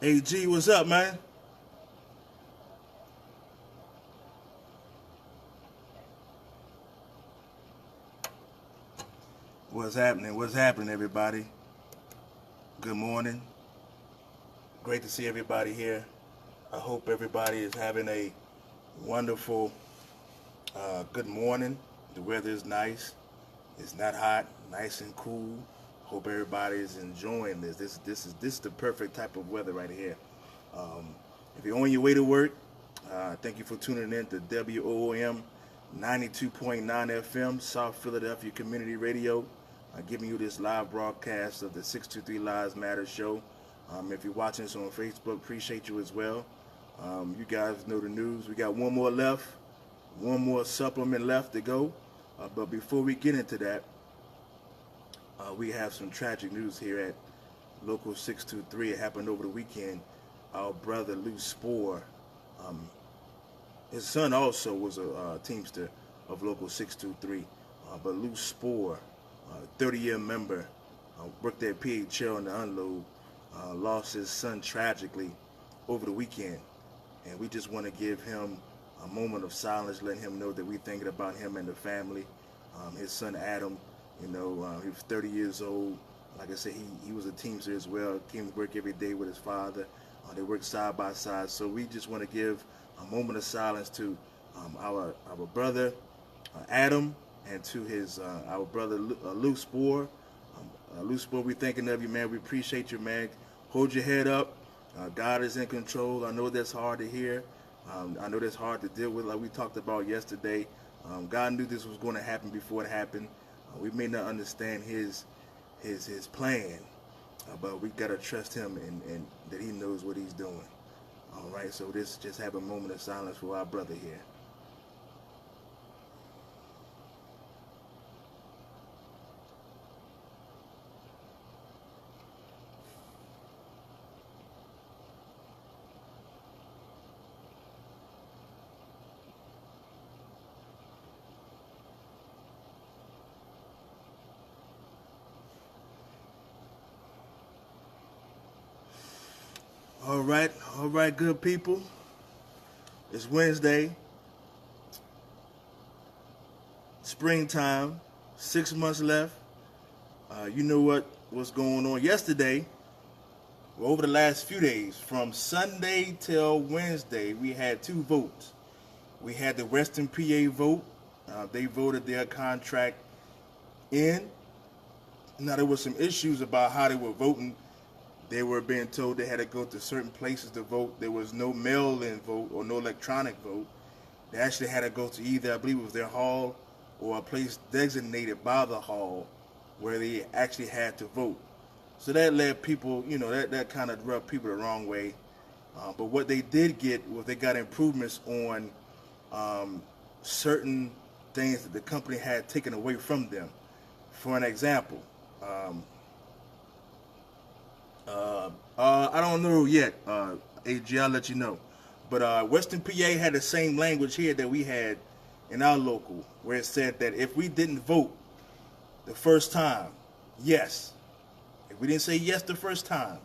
AG, what's up, man? What's happening? What's happening, everybody? Good morning. Great to see everybody here. I hope everybody is having a wonderful, good morning. The weather is nice. It's not hot, nice and cool. Hope everybody is enjoying this. This is the perfect type of weather right here. Um, if you're on your way to work, thank you for tuning in to WOOM 92.9 FM, South Philadelphia Community Radio, giving you this live broadcast of the 623 Lives Matter show. If you're watching us on Facebook, appreciate you as well. You guys know the news. We got one more left, one more supplement left to go. But before we get into that, we have some tragic news here at Local 623. It happened over the weekend. Our brother Lou Spoor, his son also was a teamster of Local 623. But Lou Spoor, 30-year member, worked at PHL in the unload, lost his son tragically over the weekend. And we just want to give him a moment of silence, letting him know that we're thinking about him and the family. His son Adam, he was 30 years old. Like I said, he was a teamster as well. Came to work every day with his father. They worked side by side. So we just want to give a moment of silence to our brother Adam, and to his our brother Lou Spoor. Lou Spoor, we thinking of you, man. We appreciate you, man. Hold your head up. God is in control. I know that's hard to hear. I know that's hard to deal with, like we talked about yesterday. God knew this was going to happen before it happened. We may not understand his plan, but we gotta trust him and that he knows what he's doing. All right, so this just have a moment of silence for our brother here. All right, good people. It's Wednesday, springtime, 6 months left. You know what's going on. Yesterday, well, over the last few days, from Sunday till Wednesday, we had two votes. We had the Western PA vote. They voted their contract in. Now, there were some issues about how they were voting. They were being told they had to go to certain places to vote. There was no mail-in vote or no electronic vote. They actually had to go to either, I believe it was their hall or a place designated by the hall where they actually had to vote. So that led people, that kind of rubbed people the wrong way. But what they did get was they got improvements on certain things that the company had taken away from them. For an example, I don't know yet, AG, I'll let you know. But Western PA had the same language here that we had in our local, where it said that if we didn't vote the first time, yes, if we didn't say yes the first time,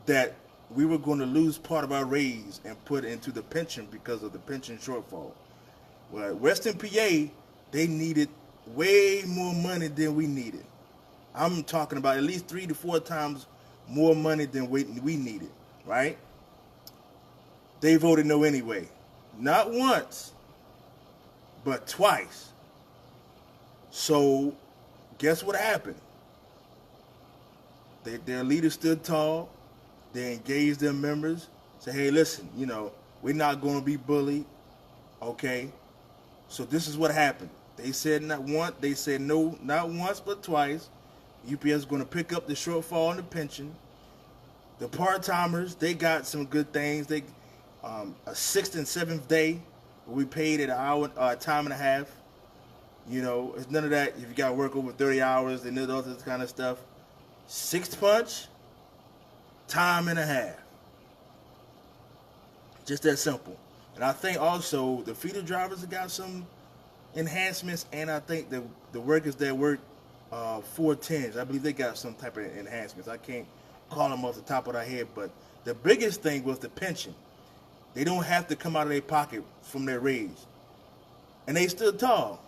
that we were going to lose part of our raise and put into the pension because of the pension shortfall. Well, Western PA, they needed way more money than we needed. I'm talking about at least 3 to 4 times more money than we needed, right? They voted no anyway. Not once, but twice. So, guess what happened? Their leaders stood tall. They engaged their members. Say, hey, listen, we're not going to be bullied, okay? So this is what happened. They said not once. They said no, not once, but twice. UPS is going to pick up the shortfall in the pension. The part-timers, they got some good things. They a 6th and 7th day, we paid at an hour, time and a half. It's none of that. If you got to work over 30 hours and all this kind of stuff. 6th punch, time and a half. Just that simple. And I think also the feeder drivers have got some enhancements, and I think the workers that work 410s, I believe they got some type of enhancements. I can't call them off the top of our head, but the biggest thing was the pension. They don't have to come out of their pocket from their raise. And they stood tall.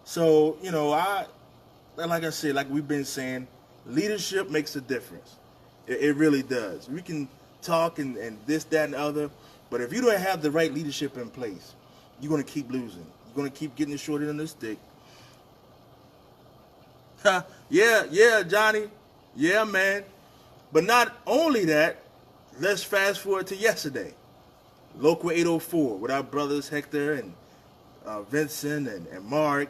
So, you know, like I said, like we've been saying, leadership makes a difference. It really does. We can talk and this, that, and the other, but if you don't have the right leadership in place, you're going to keep losing. You're going to keep getting the short end of the stick. Yeah, Johnny. Yeah, man. But not only that, let's fast forward to yesterday. Local 804 with our brothers Hector and Vincent and Mark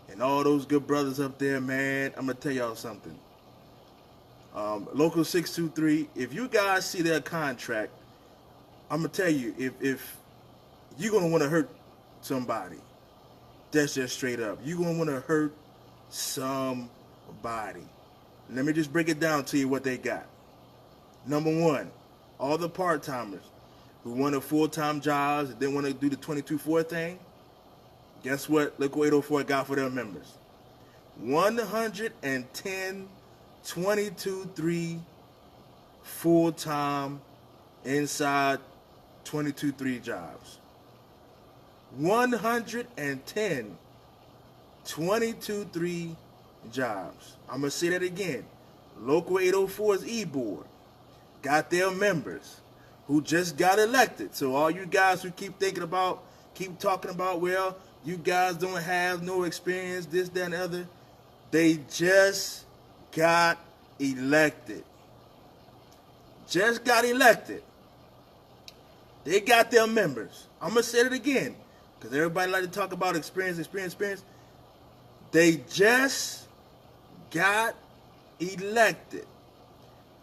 and all those good brothers up there, man. I'm going to tell y'all something. Local 623, if you guys see their contract, I'm going to tell you, if you're going to want to hurt somebody, that's just straight up. You're going to want to hurt somebody. Let me just break it down to you what they got. Number one, all the part-timers who wanted full-time jobs and didn't want to do the 22-4 thing, guess what Local 804 got for their members? 110 22-3 full-time inside 22-3 jobs. 110 22-3 jobs. I'm going to say that again. Local 804's E-Board got their members who just got elected. So all you guys who keep talking about, well, you guys don't have no experience, this, that, and the other, they just got elected. Just got elected. They got their members. I'm going to say it again because everybody like to talk about experience. They just got elected.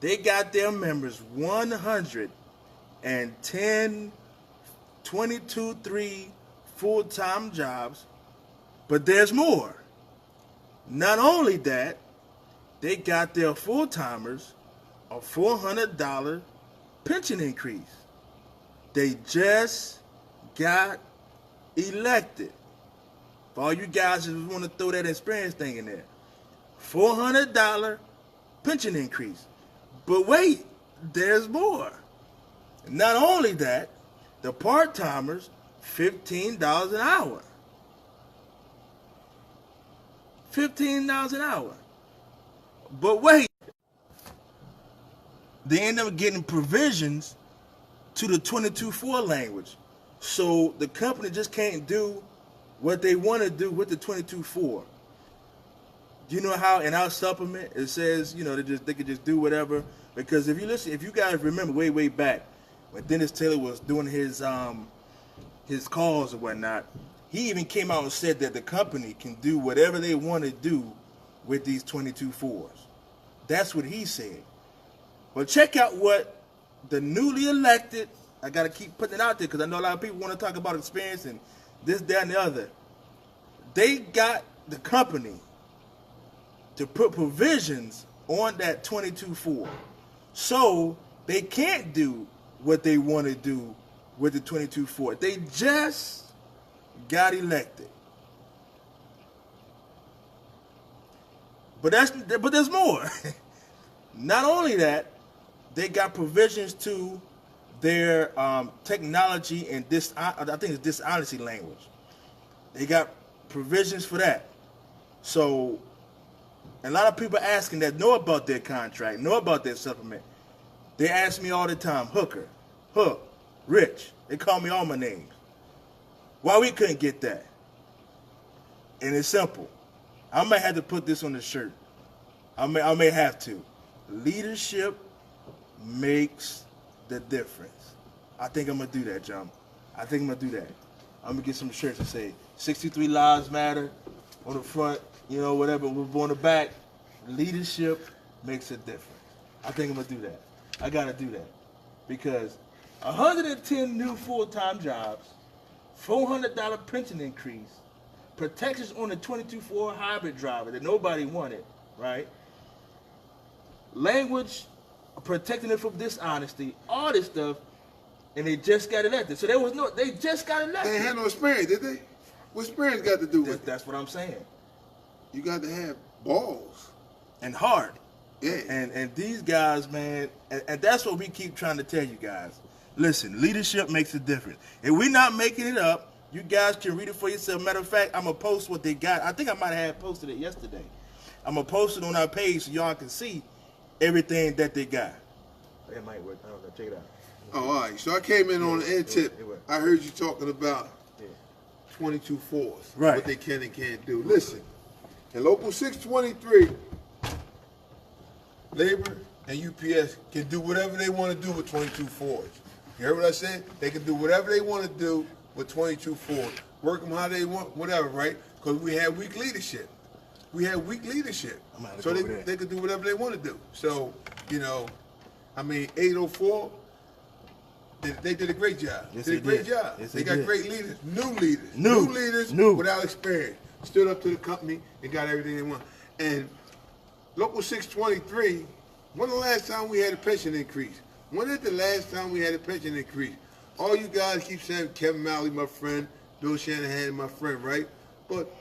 They got their members 110 22-3 full-time jobs, but there's more. Not only that, they got their full-timers a $400 pension increase. They just got elected. For all you guys who want to throw that experience thing in there, $400 pension increase. But wait, there's more. Not only that, the part-timers, $15 an hour. $15 an hour. But wait, they end up getting provisions to the 22-4 language. So the company just can't do what they want to do with the 22-4. You know how in our supplement it says, you know, they could just do whatever. Because if you guys remember way back when Dennis Taylor was doing his calls or whatnot, he even came out and said that the company can do whatever they want to do with these 22-4s. That's what he said. But check out what the newly elected, I got to keep putting it out there because I know a lot of people want to talk about experience and this, that, and the other. They got the company to put provisions on that 22-4. So they can't do what they want to do with the 22-4. They just got elected. But there's more. Not only that, they got provisions to their technology and I think it's dishonesty language. They got provisions for that. So a lot of people asking that know about their contract, know about their supplement. They ask me all the time, Hooker, Hook, Rich. They call me all my names. Why we couldn't get that? And it's simple. I might have to put this on the shirt. I may have to. Leadership makes the difference. I think I'm going to do that, John. I think I'm going to do that. I'm going to get some shirts that say 63 Lives Matter on the front, you know, whatever. On the back, leadership makes a difference. I think I'm going to do that. I got to do that. Because 110 new full-time jobs, $400 pension increase, protections on the 22-4 hybrid driver that nobody wanted, right? Language protecting them from dishonesty, all this stuff, and they just got elected. So they just got elected. They ain't had no experience, did they? What experience got to do with it? That's what I'm saying. You got to have balls. And heart. Yeah. And these guys, man, and that's what we keep trying to tell you guys. Listen, leadership makes a difference. If we're not making it up, you guys can read it for yourself. Matter of fact, I'm going to post what they got. I think I might have posted it yesterday. I'm going to post it on our page so y'all can see everything that they got. It might work. I don't know. Check it out. Oh, all right. So I came in on the end tip. it was. I heard you talking about Yeah. 22 fours. Right. What they can and can't do. Listen, in Local 623, Labor and UPS can do whatever they want to do with 22 fours. You heard what I said? They can do whatever they want to do with 22 fours. Work them how they want, whatever, right? Because we have weak leadership. We have weak leadership. So they can do whatever they want to do. So, you know, I mean, 804, they did a great job. Yes, did a great job. Yes, they got did. great leaders, new leaders. New leaders New. without experience. Stood up to the company and got everything they want. And Local 623, when the last time we had a pension increase? When is the last time we had a pension increase? All you guys keep saying Kevin Malley, my friend, Bill Shanahan, my friend, right? But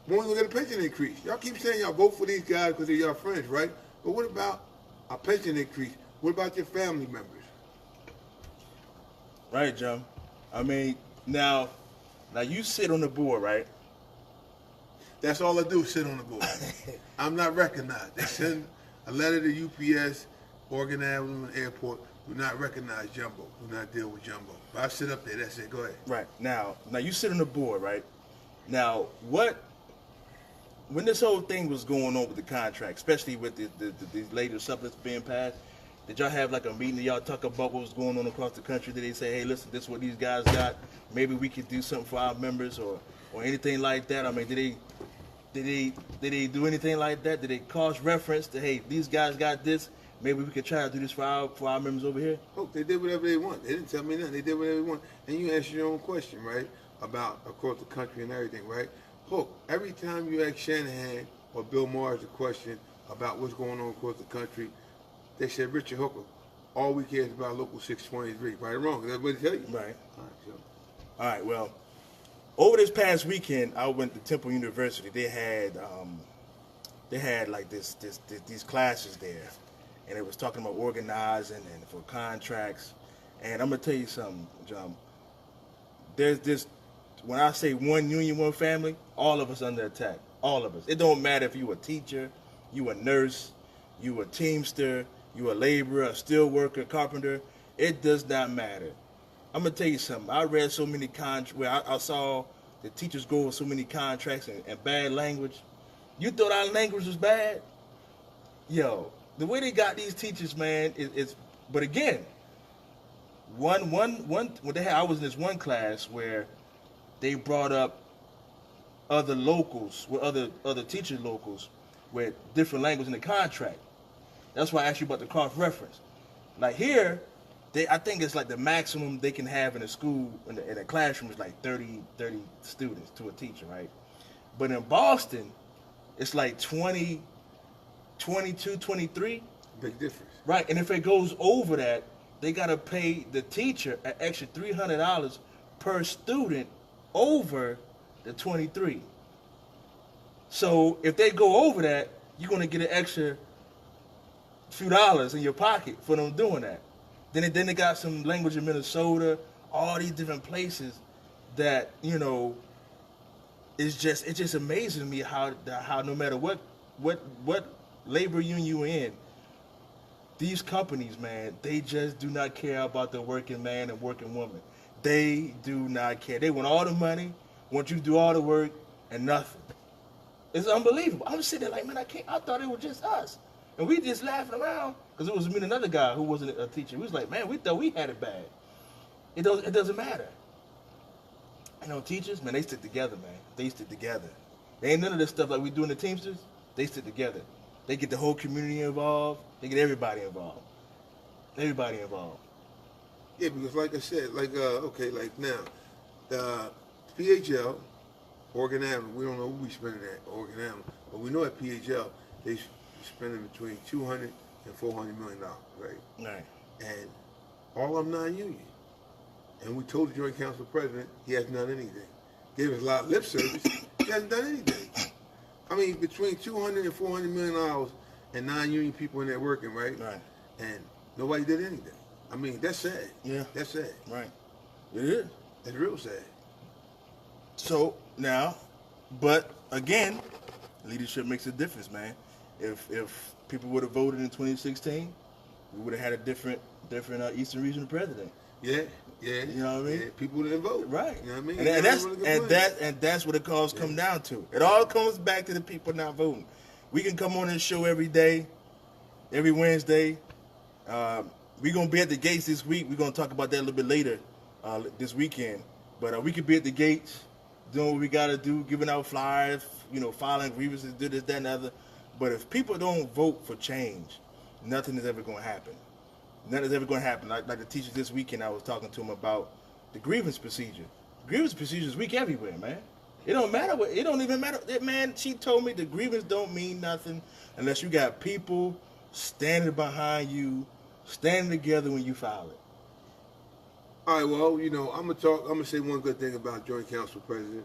when we gonna get a pension increase? Y'all keep saying y'all vote for these guys because they're your friends, right? But what about a pension increase? What about your family members? Right, Joe. I mean, now you sit on the board, right? That's all I do, sit on the board. I'm not recognized. They send a letter to UPS, Oregon Avenue and Airport, do not recognize Jumbo, do not deal with Jumbo. But I sit up there, that's it, go ahead. Right. Now you sit on the board, right? Now, when this whole thing was going on with the contract, especially with these later supplements being passed, did y'all have like a meeting that y'all talk about what was going on across the country? Did they say, hey, listen, this is what these guys got. Maybe we could do something for our members or anything like that? I mean, did they do anything like that? Did they cause reference to, hey, these guys got this? Maybe we could try to do this for our members over here? Look, they did whatever they want. They didn't tell me nothing. They did whatever they want. And you answered your own question, right? About across the country and everything, right? Look, every time you ask Shanahan or Bill Mars a question about what's going on across the country, they said, Richard Hooker, all we care is about Local 623. Right or wrong? That's what they tell you. Right. All right, so. All right, well, over this past weekend, I went to Temple University. They had like these classes there, and it was talking about organizing and for contracts. And I'm gonna tell you something, John. There's this. When I say one union, one family, all of us under attack. All of us. It don't matter if you a teacher, you a nurse, you a teamster, you a laborer, a steel worker, carpenter. It does not matter. I'm gonna tell you something. I read so many contracts where I saw the teachers go over so many contracts and bad language. You thought our language was bad? Yo, the way they got these teachers, man, is. But again, I was in this one class where they brought up other locals, with other teacher locals, with different language in the contract. That's why I asked you about the cross reference. Like here, I think it's like the maximum they can have in a school, in a classroom is like 30 students to a teacher, right? But in Boston, it's like 20, 22, 23. Big difference. Right, and if it goes over that, they got to pay the teacher an extra $300 per student over the 23. So if they go over that, you're going to get an extra few dollars in your pocket for them doing that. Then they got some language in Minnesota, all these different places that, you know, it's just amazing to me how no matter what labor union you're in, these companies, man, they just do not care about the working man and working woman. They do not care. They want all the money, want you to do all the work, and nothing. It's unbelievable. I'm sitting there like, man, I thought it was just us. And we just laughing around because it was me and another guy who wasn't a teacher. We was like, man, we thought we had it bad. It doesn't matter. You know, teachers, man, they stick together, man. They stick together. They ain't none of this stuff like we do in the Teamsters. They stick together. They get the whole community involved. They get everybody involved. Everybody involved. Yeah, because like I said, like now, the PHL, Oregon Avenue, we don't know who we spending at Oregon Avenue, but we know at PHL they spending between $200 and $400 million, right? Right. And all of them non-union. And we told the Joint Council President he hasn't done anything. Gave us a lot of lip service. He hasn't done anything. I mean, between $200 and $400 million and non-union people in there working, right? Right. And nobody did anything. I mean, that's sad. Yeah. That's sad. Right. It is. It's real sad. So now, but again, leadership makes a difference, man. If people would have voted in 2016, we would have had a different Eastern Regional president. Yeah, yeah. You know what I mean? Yeah, people didn't vote. Right. You know what I mean? And that's what it calls come down to. It all comes back to the people not voting. We can come on this show every day, every Wednesday. We're gonna be at the gates this week. We're gonna talk about that a little bit later this weekend. But we could be at the gates doing what we gotta do, giving out flyers, filing grievances, do this, that, and the other. But if people don't vote for change, nothing is ever gonna happen. Nothing is ever gonna happen. Like the teachers this weekend, I was talking to them about the grievance procedure. Grievance procedure is weak everywhere, man. It don't matter what. It don't even matter. Man, she told me the grievance don't mean nothing unless you got people standing behind you, standing together when you file it. All right, well, I'm gonna say one good thing about Joint Council President.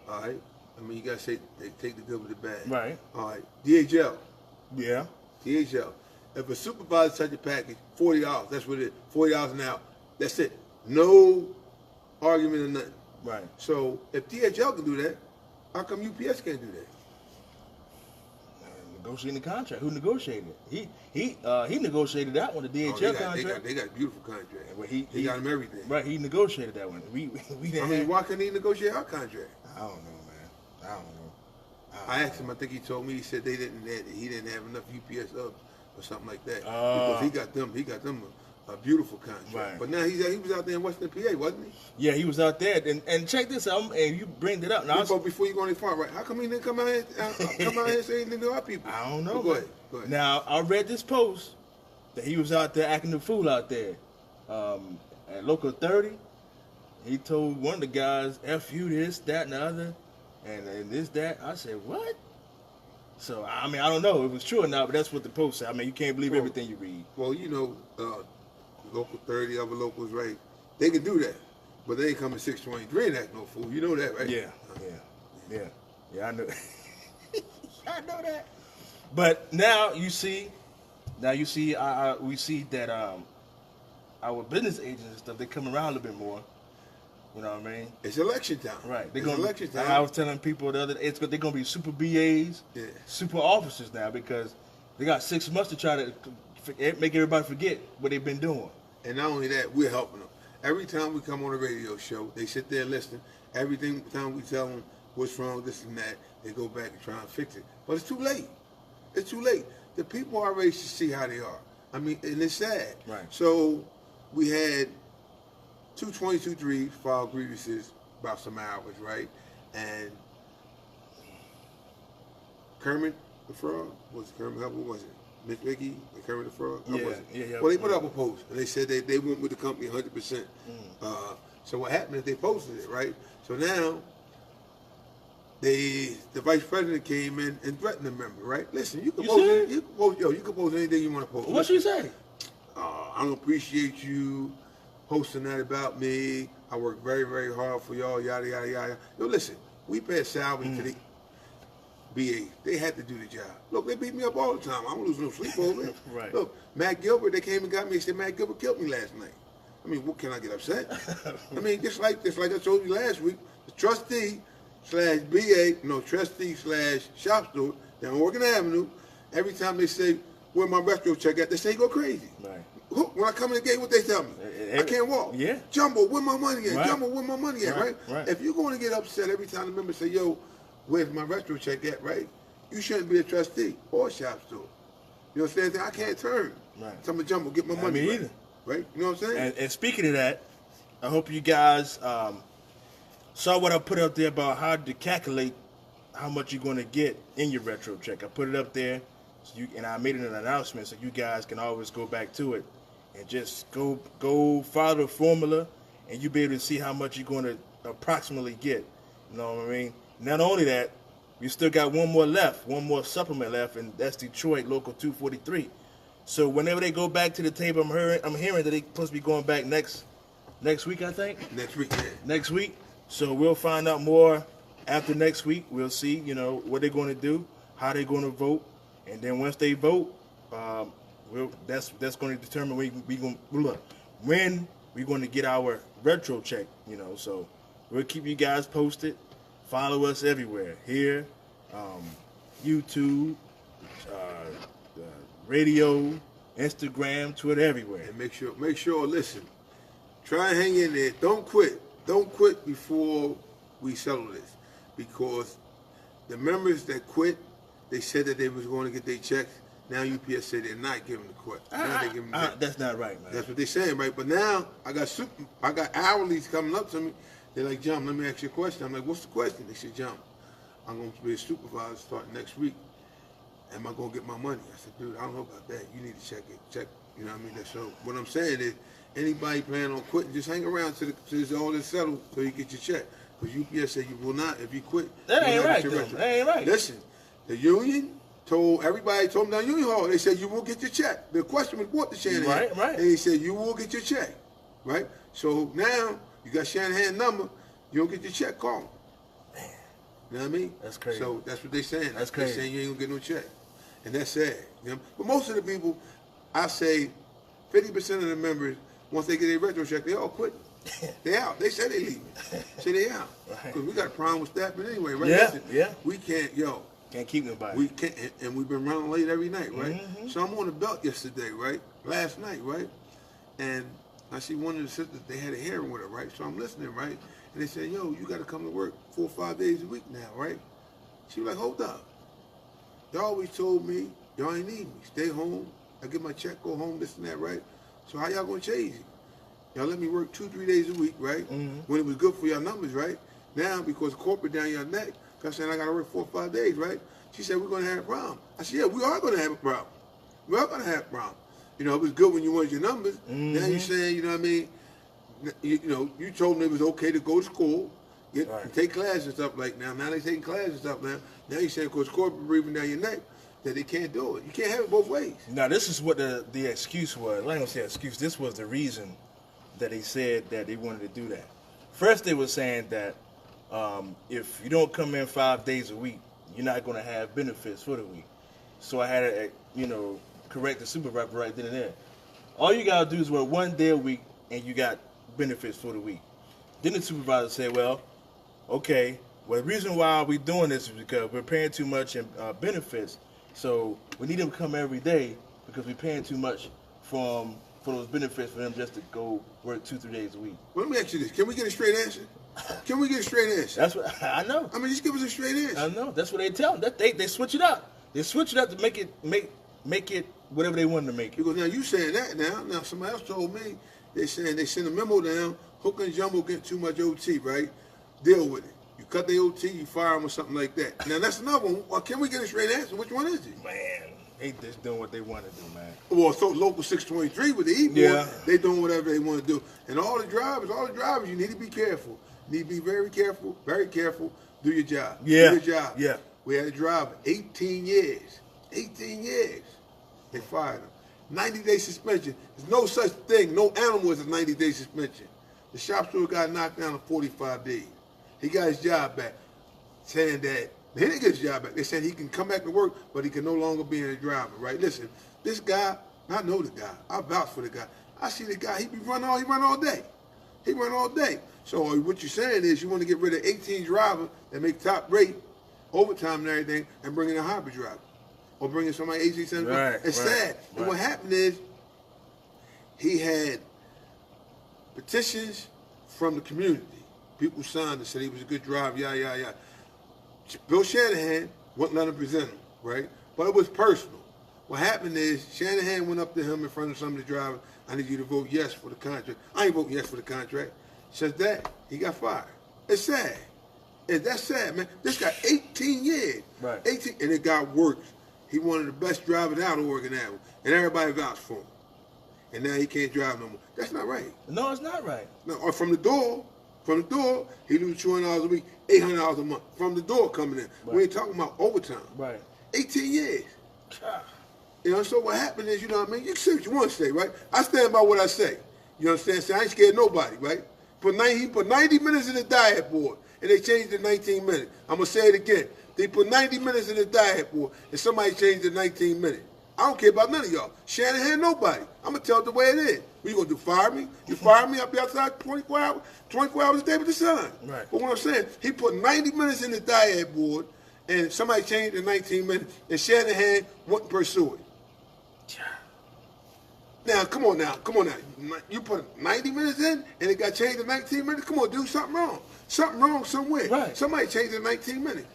All right, I mean, you gotta say they take the good with the bad. Right. All right, DHL. Yeah. DHL. If a supervisor touch a package, $40. That's what it is. $40 an hour. That's it. No argument or nothing. Right. So if DHL can do that, how come UPS can't do that? Negotiating the contract. Who negotiated it? He negotiated that one. The DHL contract. They got a beautiful contract. Well, he got him everything. Right. He negotiated that one. We didn't. Why couldn't he negotiate our contract? I don't know, man. I don't know. I asked him. I think he told me. He said he didn't have enough UPS ups or something like that. Because he got them a beautiful contract. Right. But now he was out there in Western PA, wasn't he? Yeah, he was out there. And check this out. And you bring it up now. Before you go any far, right? How come he didn't come out here and say anything to our people? I don't know. Go ahead. Now I read this post that he was out there acting the fool out there at Local 30. He told one of the guys, "F you, this, that, and the other, and this, that." I said, "What?" So I mean, I don't know if it was true or not, but that's what the post said. I mean, you can't believe everything you read. Well, Local 30, other locals, right? They can do that, but they ain't coming 623 and act no fool. You know that, right? Yeah. I know. I know that. But now you see, we see that our business agents and stuff, they come around a little bit more. You know what I mean? It's election time. Right. It's election time. I was telling people the other day, they're going to be super BAs, super officers now, because they got 6 months to try to make everybody forget what they've been doing. And not only that, we're helping them. Every time we come on a radio show, they sit there and listen. Every time we tell them what's wrong, this and that, they go back and try and fix it. But it's too late. It's too late. The people already should see how they are. I mean, and it's sad. Right. So we had 222-3 filed grievances about some hours, right? And Kermit the Frog, what was it? Miss Vicky, Kermit the Frog? Yeah. Well, they put up a post, and they said they went with the company 100%. So what happened is they posted it, right? So now, the vice president came in and threatened the member, right? Listen, you can post anything you want to post. What she say? I don't appreciate you posting that about me. I work very, very hard for y'all, yada, yada, yada. Yo, listen, we pay a salary to the BA. They had to do the job. Look, they beat me up all the time. I don't lose no sleep over it. Right. Look, Matt Gilbert, they came and got me and said, Matt Gilbert killed me last night. I mean, what can I get upset? I mean, just like I told you last week, the trustee slash shop steward down Oregon Avenue, every time they say, where my retro check at, they say go crazy. Right. When I come in the gate, what they tell me? I can't walk. Yeah. Jumbo, where my money at? Right. Jumbo, where my money at, right? Right. If you're going to get upset every time the member say, yo, where's my retro check at, right? You shouldn't be a trustee or a shop steward. You know what I'm saying? I can't turn. Right. Tell me, Jumbo, get my money me right. either. Right? You know what I'm saying? And speaking of that, I hope you guys saw what I put up there about how to calculate how much you're going to get in your retro check. I put it up there, and I made it an announcement so you guys can always go back to it and just go follow the formula, and you'll be able to see how much you're going to approximately get. You know what I mean? Not only that, we still got one more supplement left, and that's Detroit Local 243. So whenever they go back to the table, I'm hearing that they're supposed to be going back next week, I think. Next week, yeah. Next week. So we'll find out more after next week. We'll see, what they're going to do, how they're going to vote, And then once they vote, that's going to determine when we're going to get our retro check. So we'll keep you guys posted. Follow us everywhere here, YouTube, radio, Instagram, Twitter, everywhere. And make sure, listen, try and hang in there. Don't quit. Don't quit before we settle this. Because the members that quit, they said that they was going to get their checks. Now UPS said they're not giving the quit. Now they giving them that's not right, man. That's what they're saying, right? But now I got hourlies coming up to me. They're like, John, let me ask you a question. I'm like, what's the question? They said, John, I'm going to be a supervisor starting next week. Am I going to get my money? I said, dude, I don't know about that. You need to check. You know what I mean? So what I'm saying is, anybody planning on quitting, just hang around till all this settled so you get your check. Because UPS said you will not, if you quit. That ain't right, though. That ain't right. Listen, the union told them down Union Hall, they said you will get your check. The question was brought to Shanahan. Right. And he said you will get your check. Right? So now you got Shanahan's number, you don't get your check, call him. Man. You know what I mean? That's crazy. So that's what they're saying. That's crazy. They're saying you ain't gonna get no check. And that's sad. You know? But most of the people, I say 50% of the members, once they get their retro check, they all quit. They out. They said they leaving. Say they out. Because we got a problem with staffing anyway, right? Yeah, Listen, yeah. We can't, Can't keep nobody. we can't, and we've been running late every night, right? Mm-hmm. So I'm on the belt yesterday, right? Last night, right? And I see one of the sisters, they had a hearing with her, right? So I'm listening, right? And they said, yo, you got to come to work 4 or 5 days a week now, right? She was like, hold up. Y'all always told me, y'all ain't need me. Stay home. I get my check, go home, this and that, right? So how y'all going to change it? Y'all let me work 2-3 days a week, right? Mm-hmm. When it was good for y'all numbers, right? Now, because corporate down your neck, I'm saying I got to work 4 or 5 days, right? She said, we're going to have a problem. I said, yeah, we are going to have a problem. We are going to have a problem. It was good when you wanted your numbers. Mm-hmm. Now you're saying, you know what I mean? You told them it was okay to go to school, take classes and stuff like now. Now they're taking classes and stuff now. Now you're saying, because corporate breathing down your neck, that they can't do it. You can't have it both ways. Now, this is what the excuse was. I ain't gonna say excuse. This was the reason that they said that they wanted to do that. First, they were saying that if you don't come in 5 days a week, you're not going to have benefits for the week. So I had to, correct the supervisor right then and there. All you got to do is work 1 day a week, and you got benefits for the week. Then the supervisor said, well, okay, well, the reason why we're doing this is because we're paying too much in benefits. So we need them to come every day because we're paying too much for those benefits for them just to go work 2-3 days a week. Well, let me ask you this. Can we get a straight answer? Can we get a straight answer? That's what I know. I mean, just give us a straight answer. I know. That's what they tell them. They switch it up. They switch it up to make it whatever they wanted to make it. Because now you saying that now somebody else told me they saying they send a memo down. Hook and Jumbo get too much OT, right? Deal with it. You cut the OT, you fire them or something like that. Now that's another one. Well, can we get a straight answer? Which one is it? Man, they just doing what they want to do, man. Well, so local 623 with the E-board, Yeah. they doing whatever they want to do. And all the drivers, you need to be careful. You need to be very careful, do your job. Yeah. Do your job. Yeah. We had a driver, 18 years. 18 years. They fired him. 90-day suspension. There's no such thing, no animal is a 90-day suspension. The shop steward got knocked down in 45 days. He got his job back, saying that he didn't get his job back. They said he can come back to work, but he can no longer be a driver, right? Listen, this guy, I know the guy. I vouch for the guy. I see the guy, he run all day. He run all day. So what you're saying is you want to get rid of 18 drivers that make top rate, overtime and everything, and bring in a hybrid driver. Or bring in somebody 18 cents. Right, It's sad. And what happened is he had petitions from the community. People signed and said he was a good driver, yeah. Bill Shanahan wouldn't let him present him, right? But it was personal. What happened is Shanahan went up to him in front of some of the drivers. I need you to vote yes for the contract. I ain't voting yes for the contract. Since that, he got fired. It's sad. That's sad, man. This guy, 18 years. Right. 18, and it got worse. He one of the best drivers out of Oregon Avenue. And everybody vouched for him. And now he can't drive no more. That's not right. No, it's not right. No, or from the door, he loses $200 a week, $800 a month. From the door coming in. Right. We ain't talking about overtime. Right. 18 years. Ah. So what happened is, you know what I mean? You can say what you want to say, right? I stand by what I say. You understand? So I ain't scared of nobody, right? He put 90 minutes in the diet board, and they changed it to 19 minutes. I'm going to say it again. They put 90 minutes in the diet board, and somebody changed it to 19 minutes. I don't care about none of y'all. Shanahan, nobody. I'm going to tell it the way it is. What you going to do, fire me? You fire me, I'll be outside 24 hours a day with the sun. Right. But what I'm saying, he put 90 minutes in the diet board, and somebody changed it to 19 minutes, and Shanahan wouldn't pursue it. Now, come on now. You put 90 minutes in, and it got changed to 19 minutes? Come on, dude, something wrong. Something wrong somewhere. Right. Somebody changed it to 19 minutes.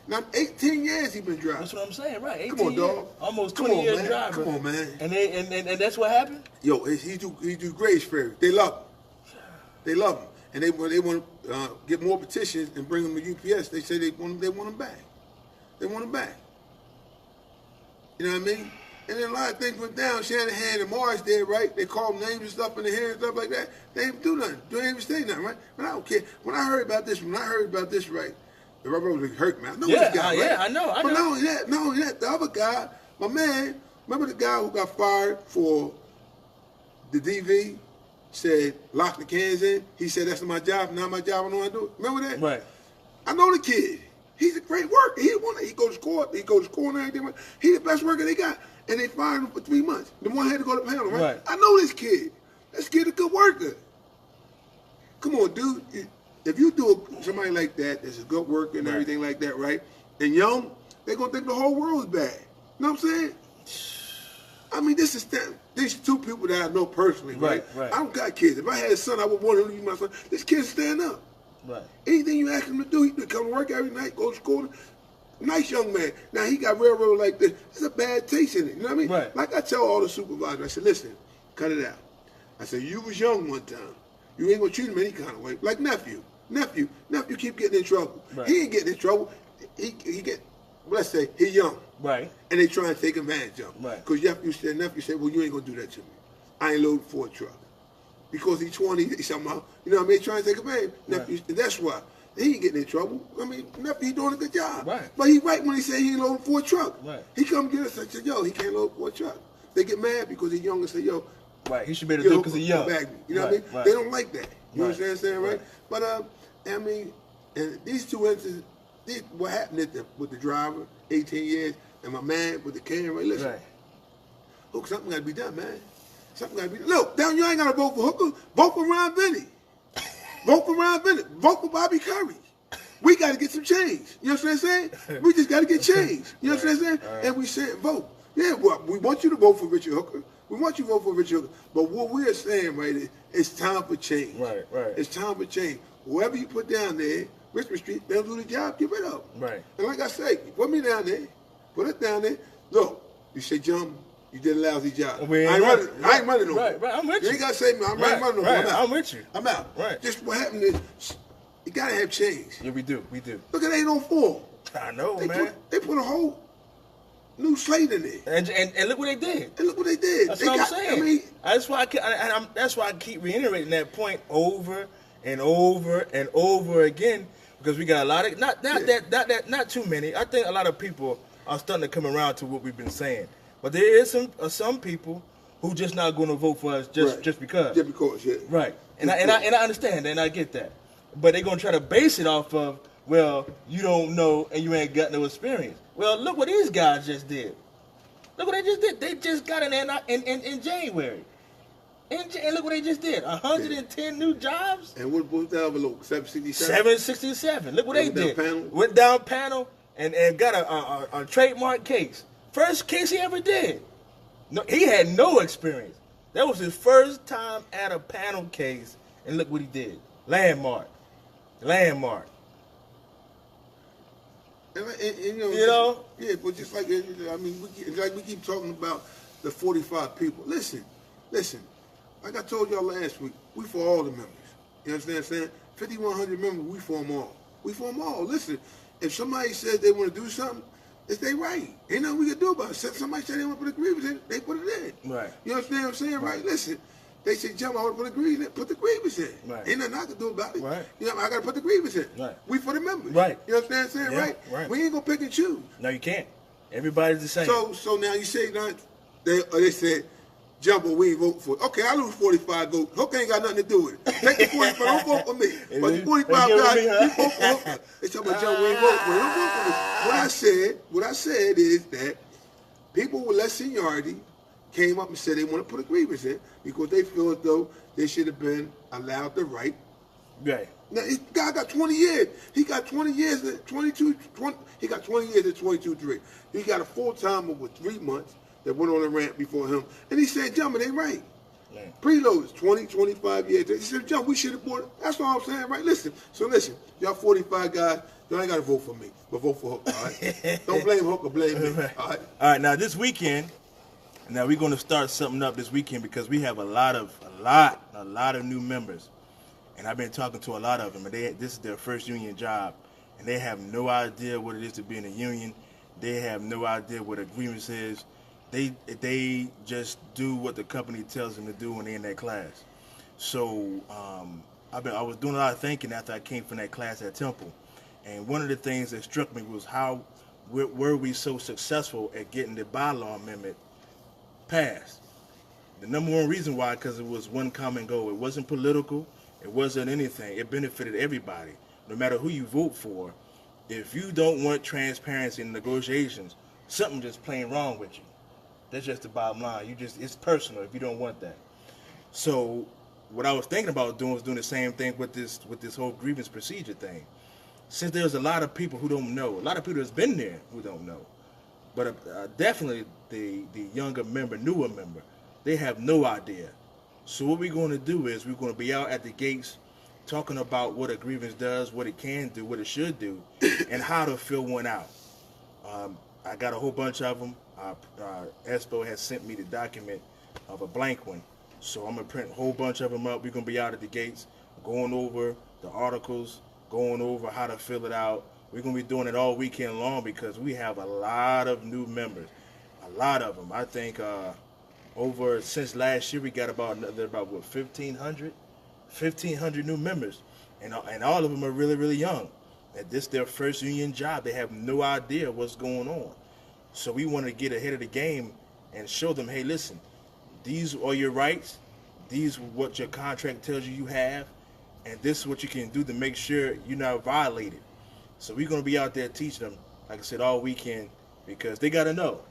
Now, 18 years he been driving. That's what I'm saying, right? 18 Come on, dog. years, almost Come 20 on, years man. driving. Come on, man. And that's what happened? Yo, he do Grace Ferry. They love him. They love him. And they want to get more petitions and bring him to UPS. They say they want him back. They want him back. You know what I mean? And then a lot of things went down. Shanahan and Morris did, right? They called names and stuff in the hair and stuff like that. They didn't do nothing. They didn't even say nothing, right? But I don't care. When I heard about this, right? The rubber was hurt, man. I know this guy, right? Yeah, I know. But not only that, the other guy, my man, remember the guy who got fired for the DV? Said, lock the cans in. He said, that's my job, not my job, I know how to do it. Remember that? Right. I know the kid. He's a great worker. He goes to school and everything. He's the best worker they got. And they fired him for 3 months. The one had to go to panel, right? I know this kid. This kid a good worker. Come on, dude. If you do somebody like that, that's a good worker and everything like that, right? And young, they're going to think the whole world is bad. You know what I'm saying? I mean, these two people that I know personally, right? I don't got kids. If I had a son, I would want him to be my son. This kid stand up. Right. Anything you ask him to do, he can come to work every night, go to school. Nice young man. Now, he got railroad like this. There's a bad taste in it. You know what I mean? Right. Like I tell all the supervisors, I said, listen, cut it out. I said, you was young one time. You ain't going to treat him any kind of way. Like nephew keep getting in trouble. Right. He ain't getting in trouble. He get, let's say, he young. Right. And they try and take advantage of him. Right. Because nephew said, well, you ain't going to do that to me. I ain't loaded for a truck. Because he's 20, he somehow, you know what I mean, trying to take advantage. Nephew, and that's why. He ain't getting in trouble. I mean, nephew, he doing a good job. Right. But he right when he say he ain't loading for a truck. Right. He come get us and say, yo, he can't load for a truck. They get mad because he's young and say, yo, right, he should be able to do it because he's young. Back me. You know what I mean? Right. They don't like that. You understand what I'm saying, right? Right. But, I mean, and these two instances, what happened with the driver, 18 years, and my man with the can, right? Listen, look, something got to be done, man. Something got to be done. Look, down you ain't got to vote for Hooker. Vote for Ron Vinny. Vote for Ron Vinny. Vote for Bobby Curry. We got to get some change. You know what I'm saying? We just got to get change. You know what I'm saying? And we said vote. Yeah, well, we want you to vote for Richard Hooker. We want you to vote for Richard Hooker. But what we're saying, right, is it's time for change. Right. It's time for change. Whoever you put down there, Richmond Street, they'll do the job, get rid of them. Right. And like I say, you put me down there, put it down there. Look, you say, John, you did a lousy job. I ain't running no more. Right, I'm with you. You ain't got to say me, I ain't running no more. I'm out. I'm with you. I'm out. Right. Just what happened is, you got to have change. Yeah, we do. Look at 804. I know, They man. They put a whole new slate in there. And look what they did. And look what they did. That's they what got, I'm saying. I mean, that's why I keep reiterating that point over and over and over again, because we got a lot of not too many. I think a lot of people are starting to come around to what we've been saying, but there is some people who just not going to vote for us just because. Just because, yeah. Right. And I understand that, and I get that, but they're going to try to base it off of, well, you don't know and you ain't got no experience. Well, look what these guys just did. Look what they just did. They just got in January. And look what they just did. 110 new jobs. And what was the envelope? 767? 767. Look what they did. Panel? Went down panel and got a trademark case. First case he ever did. No, he had no experience. That was his first time at a panel case. And look what he did. Landmark. And you know? Yeah, but just like, I mean, we keep talking about the 45 people. Listen. Like I told y'all last week, we for all the members. You understand what I'm saying? 5,100 members, we for them all. We for them all. Listen, if somebody says they want to do something, it's their right. Ain't nothing we can do about it. Somebody said they want to put a grievance in, they put it in. Right. You understand what I'm saying? Right. Listen, they say, Jim, I want to put a grievance in. Put the grievance in. Right. Ain't nothing I can do about it. Right. You know, I got to put the grievance in. Right. We for the members. Right. You understand what I'm saying? Yeah, right. We ain't going to pick and choose. No, you can't. Everybody's the same. So now you say that they said, Jumbo, we ain't voting for it. Okay, I lose 45 votes. Hooker ain't got nothing to do with it. Take the 45, don't vote for me. But the 45 guys, you vote for Hooker. They talking about Jumbo, we ain't voting for it. Don't vote for me. What I said is that people with less seniority came up and said they want to put a grievance in because they feel as though they should have been allowed the right. Right. Now, this guy got 20 years. He got 20 years at 22, 20, he got 20 years at 22-3. He got a full-timer with 3 months that went on the ramp before him. And he said, Jumbo, they right. Man. Preloaders, 20, 25 years. He said, Jumbo, we should have bought it. That's all I'm saying, right? Listen, y'all 45 guys, y'all ain't got to vote for me, but vote for Hooker, all right? Don't blame Hooker, blame me, all right? All right, now this weekend, now we're going to start something up this weekend because we have a lot of new members. And I've been talking to a lot of them, and this is their first union job, and they have no idea what it is to be in a union. They have no idea what a grievance is. They just do what the company tells them to do when they're in that class. So I was doing a lot of thinking after I came from that class at Temple, and one of the things that struck me was how were we so successful at getting the bylaw amendment passed. The number one reason why, because it was one common goal. It wasn't political. It wasn't anything. It benefited everybody, no matter who you vote for. If you don't want transparency in negotiations, something just plain wrong with you. That's just the bottom line. It's personal if you don't want that. So what I was thinking about doing was doing the same thing with this whole grievance procedure thing. Since there's a lot of people who don't know, a lot of people that's been there who don't know, but definitely the younger member, newer member, they have no idea. So what we're going to do is we're going to be out at the gates talking about what a grievance does, what it can do, what it should do, and how to fill one out. I got a whole bunch of them. Espo has sent me the document of a blank one. So I'm going to print a whole bunch of them up. We're going to be out at the gates going over the articles, going over how to fill it out. We're going to be doing it all weekend long because we have a lot of new members, a lot of them. I think since last year we got about 1,500 new members, and all of them are really, really young. And this is their first union job. They have no idea what's going on. So we want to get ahead of the game and show them, hey, listen, these are your rights. These are what your contract tells you have, and this is what you can do to make sure you're not violated. So we're going to be out there teaching them, like I said, all weekend because they got to know.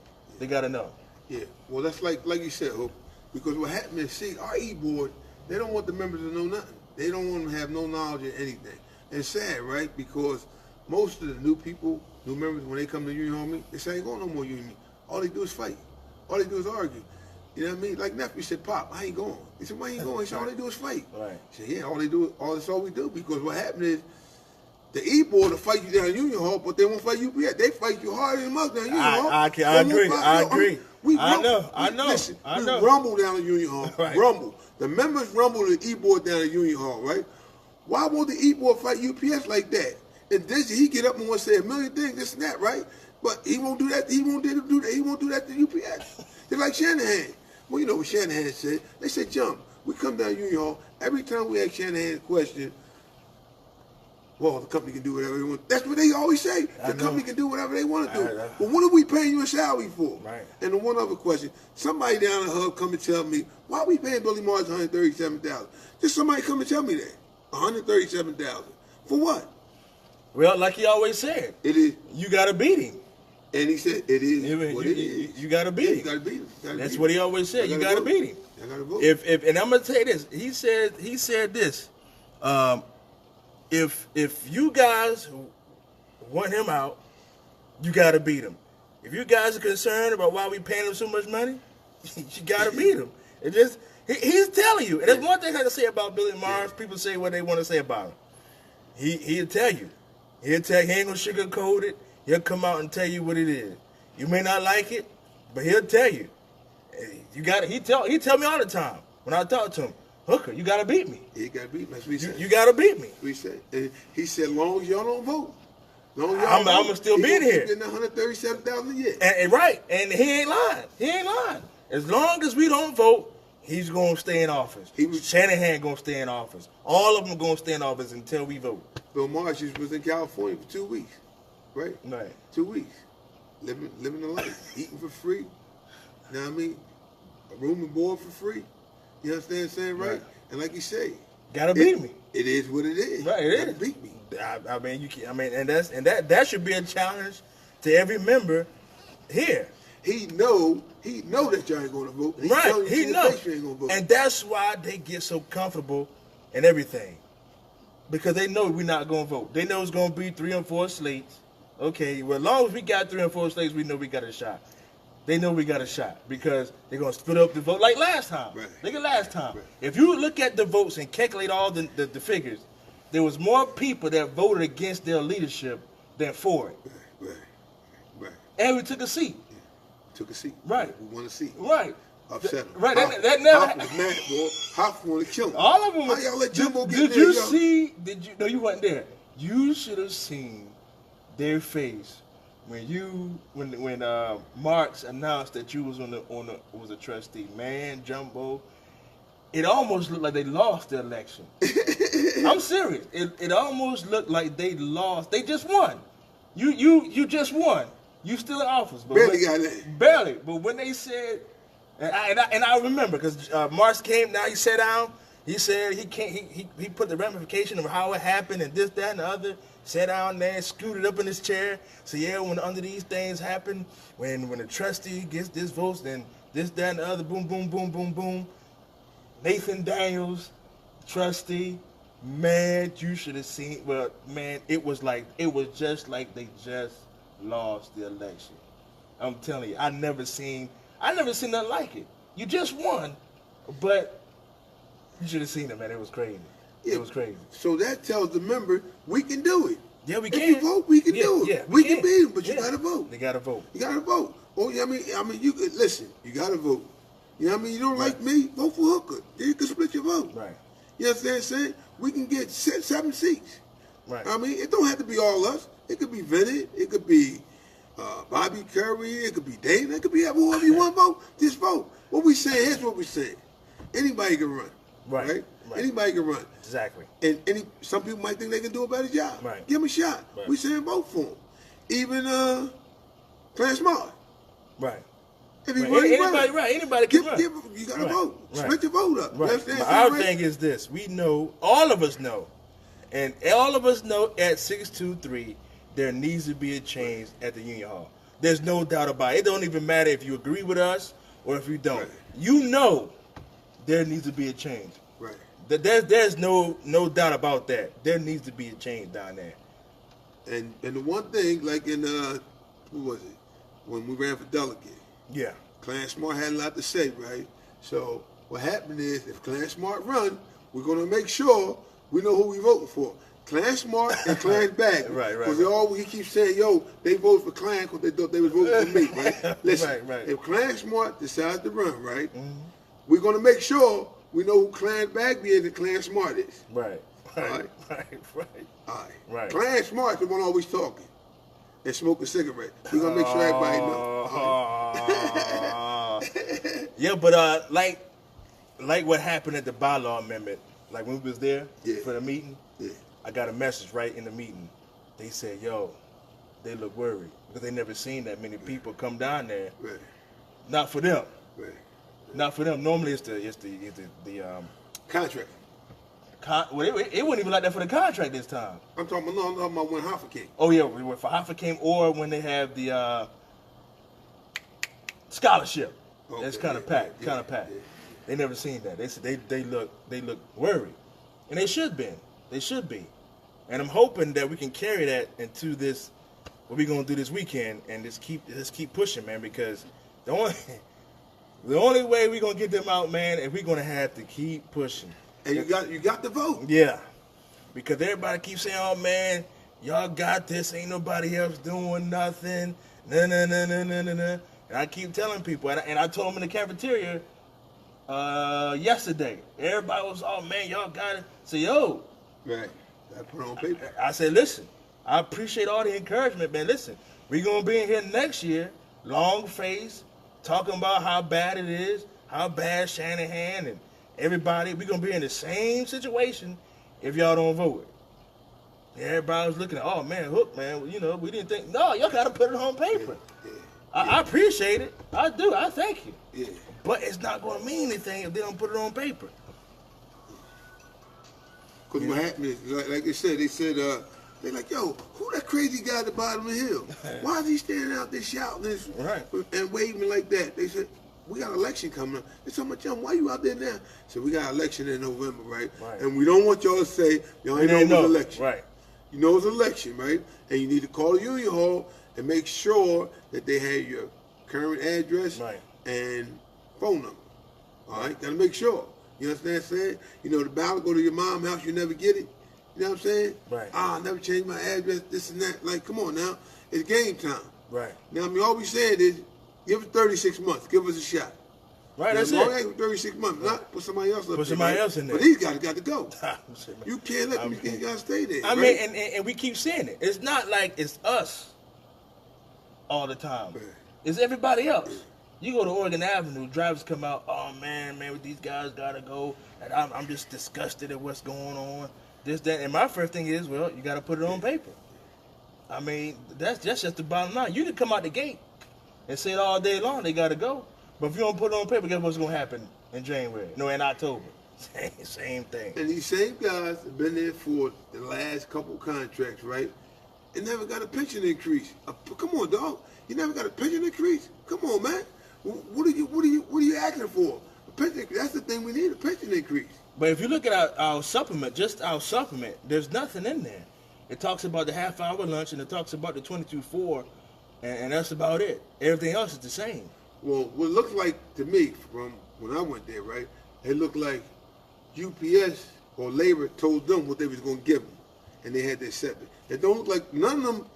They got to know. Yeah, well, that's like you said, Hope, because what happened is, see, our E-board, they don't want the members to know nothing. They don't want them to have no knowledge of anything. And it's sad, right? Because most of the new people, new members, when they come to union hall meeting, they say, I ain't going no more union meeting. All they do is fight. All they do is argue. You know what I mean? Like nephew said, Pop, I ain't going. He said, why ain't going? He said, all they do is fight. Right. He said, yeah, that's all we do. Because what happened is, the E-board will fight you down in Union Hall, but they won't fight you yet. They fight you harder than us down in Union Hall. I agree. I know. Listen, we rumble down in Union Hall. Right. Rumble. The members rumble the E-board down at Union Hall, right? Why won't the E-board fight UPS like that? And then he get up and want to say a million things, this and that, right? But he won't do that. He won't do that. He won't do that to UPS. They're like Shanahan. Well, you know what Shanahan said. They said, Jump. We come down to Union Hall. Every time we ask Shanahan a question, well, the company can do whatever they want. That's what they always say. The company can do whatever they want to do. But what are we paying you a salary for? Right. And then one other question. Somebody down the hub come and tell me, why are we paying Billy Mars $137,000? Just somebody come and tell me that. $137,000. For what? Well, like he always said, It is. you got to beat him. And he said, it is what it is. You got to beat him. You got to beat him. That's what he always said. You got to beat him. I got to vote. And I'm gonna tell you this. He said this. If you guys want him out, you got to beat him. If you guys are concerned about why we paying him so much money, you got to beat him. It just he's telling you. And there's one thing I can say about Billy Mars. People say what they want to say about him. He'll tell you. He ain't gonna sugarcoat it. He'll come out and tell you what it is. You may not like it, but he'll tell you. You got it. He tell me all the time when I talk to him, Hooker, you got to beat me. He got to beat me. That's what he said. You got to beat me. We said. And he said, long as y'all don't vote. I'm gonna still be here. Getting $137,000 a year. And right, and he ain't lying. He ain't lying. As long as we don't vote, he's gonna stay in office. Shanahan gonna stay in office. All of them gonna stay in office until we vote. Bill Marsh was in California for 2 weeks, right? Right. 2 weeks, living the life, eating for free. You know what I mean? a room and board for free. You understand what I'm saying, right? Right. And like you say, Gotta beat me. It is what it is. Right, it You gotta is. beat me. I mean, you can. I mean, and that should be a challenge to every member here. He know that y'all ain't gonna vote. And Right, telling you he to your knows, face you ain't gonna vote. and that's why they get so comfortable and everything, because they know we're not gonna vote. They know it's gonna be 3 and 4 slates. Okay, well, as long as we got 3 and 4 slates, we know we got a shot. They know we got a shot because they're gonna split up the vote like last time. Right. Look at last time. Right. If you look at the votes and calculate all the figures, there was more people that voted against their leadership than for it, Right. and we took a seat. Took a seat. Right. We won a seat. Right. Upset him. Right. Hoff- That never. Hoff was mad, boy. Hoff wanted to kill him. All of them. How y'all let Jimbo get did there, you yo? see? Did you? No, you weren't there. You should have seen their face when Marks announced that you was was a trustee. Man, Jumbo, it almost looked like they lost the election. I'm serious. It almost looked like they lost. They just won. You just won. You still in office, but Barely got in. barely. But when they said, and I remember because Marks came. Now he sat down. He said he can't. He put the ramification of how it happened and this, that, and the other. Sat down there, scooted up in his chair. So yeah, when under these things happen, when the trustee gets this votes, then this, that, and the other. Boom, boom, boom, boom, boom. Nathan Daniels, trustee. Man, you should have seen. Well, man, it was just like they just lost the election. I'm telling you, I never seen nothing like it. You just won, but you should have seen it, man. It was crazy. Yeah. It was crazy. So that tells the member we can do it. Yeah, we If can. you vote, we can do it. Yeah, we can beat them, but you Yeah. gotta vote. They gotta vote. You gotta vote. Oh, yeah, I mean, you could listen. You gotta vote. You know what I mean? You don't like me? Vote for Hooker. Then you can split your vote. Right. You understand what I'm saying? We can get 7 seats. Right. I mean, it don't have to be all us. It could be Bennett. It could be Bobby Curry. It could be Dana. It could be whoever you want to vote. Just vote. What we saying, here's what we saying. Anybody can run. Right. Right? Right. Anybody can run. Exactly. And some people might think they can do a better job. Right. Give them a shot. Right. We saying vote for them. Even Clarence Smart. Right. If he Right. run, he Anybody, run. right? Anybody can run. You gotta Right. vote. Right. Split your vote up. You Right. understand But what I'm our saying, thing is this: we know, all of us know, and all of us know at 623 there needs to be a change at the Union Hall. There's no doubt about it. It don't even matter if you agree with us or if you don't. Right. You know there needs to be a change. Right. There's no doubt about that. There needs to be a change down there. And the one thing, like in who was it? When we ran for delegate, Yeah. Clarence Smart had a lot to say, right? So what happened is, if Clarence Smart run, we're gonna make sure we know who we voting for. Clarence Smart and Clarence Bagley. Right. Because he keeps saying, yo, they voted for Clarence because they thought they was voting for me, right? Listen, Right. if Clarence Smart decides to run, right, we're gonna make sure we know who Clarence Bagley is and Clarence Smart is. Right. Right. Right. All right. Right. Clarence Smart is the one always talking and smoking cigarettes. We're gonna make sure everybody know. All right. Yeah, but like what happened at the bylaw amendment, like when we was there Yeah. for the meeting, Yeah. I got a message right in the meeting. They said, "Yo, they look worried because they never seen that many people come down there. Right. Not for them. Right. Not for them. Normally it's the Contract. well, it wasn't even like that for the contract this time. I'm talking about when Hoffa came. Oh yeah, for Hoffa came or when they have the scholarship. Okay, That's kind of yeah, packed. yeah, Kind of packed. yeah. They never seen that. They said they look worried, and they should be. They should be. And I'm hoping that we can carry that into this. What we gonna do this weekend, and just keep pushing, man. Because the only way we gonna get them out, man, is we're gonna have to keep pushing. And you got the vote. Yeah, because everybody keeps saying, "Oh man, y'all got this. Ain't nobody else doing nothing." No. And I keep telling people, and I told them in the cafeteria yesterday. Everybody was, "Oh man, y'all got it." So yo, Right. I put it on paper. I said, "Listen, I appreciate all the encouragement, man. Listen, we gonna be in here next year, long face, talking about how bad it is, how bad Shanahan and everybody. We gonna be in the same situation if y'all don't vote." Everybody was looking at, "Oh man, Hook, man, we didn't think." No, y'all gotta put it on paper. Yeah. I appreciate it. I do. I thank you. Yeah. But it's not going to mean anything if they don't put it on paper. Because what happened is, like they said, they're like, yo, who that crazy guy at the bottom of the hill? Why is he standing out there shouting this and waving like that? They said, we got an election coming up. They said, John, why you out there now? So we got an election in November, right? And we don't want y'all to say, y'all ain't know it was election. Right. You know it's election, right? And you need to call the union hall and make sure that they have your current address and phone number. All right? Got to make sure. You understand what I'm saying? You know, the ballot go to your mom's house, you never get it. You know what I'm saying? Right. I never changed my address, this and that. Like, come on now. It's game time. Right. Now, I mean, all we saying is, give us 36 months. Give us a shot. Right, that's it. All right, 36 months. Not put somebody else up there. Put somebody else in there. But these guys got to go. You can't let them. You got to stay there. I mean, and we keep saying it. It's not like it's us all the time. Right. It's everybody else. You go to Oregon Avenue, drivers come out, oh, man, these guys got to go. And I'm just disgusted at what's going on. This, that. And my first thing is, well, you got to put it on paper. I mean, that's just the bottom line. You can come out the gate and say it all day long, they got to go. But if you don't put it on paper, guess what's going to happen in January? No, in October. Same thing. And these same guys have been there for the last couple contracts, right? And never got a pension increase. Come on, dog. You never got a pension increase? Come on, man. What are you asking for? A pension increase. That's the thing we need, a pension increase. But if you look at our supplement, just our supplement, there's nothing in there. It talks about the half-hour lunch and it talks about the 22-4, and that's about it. Everything else is the same. Well, what it looked like to me from when I went there, right, it looked like UPS or labor told them what they was going to give them, and they had to accept it. It don't look like none of them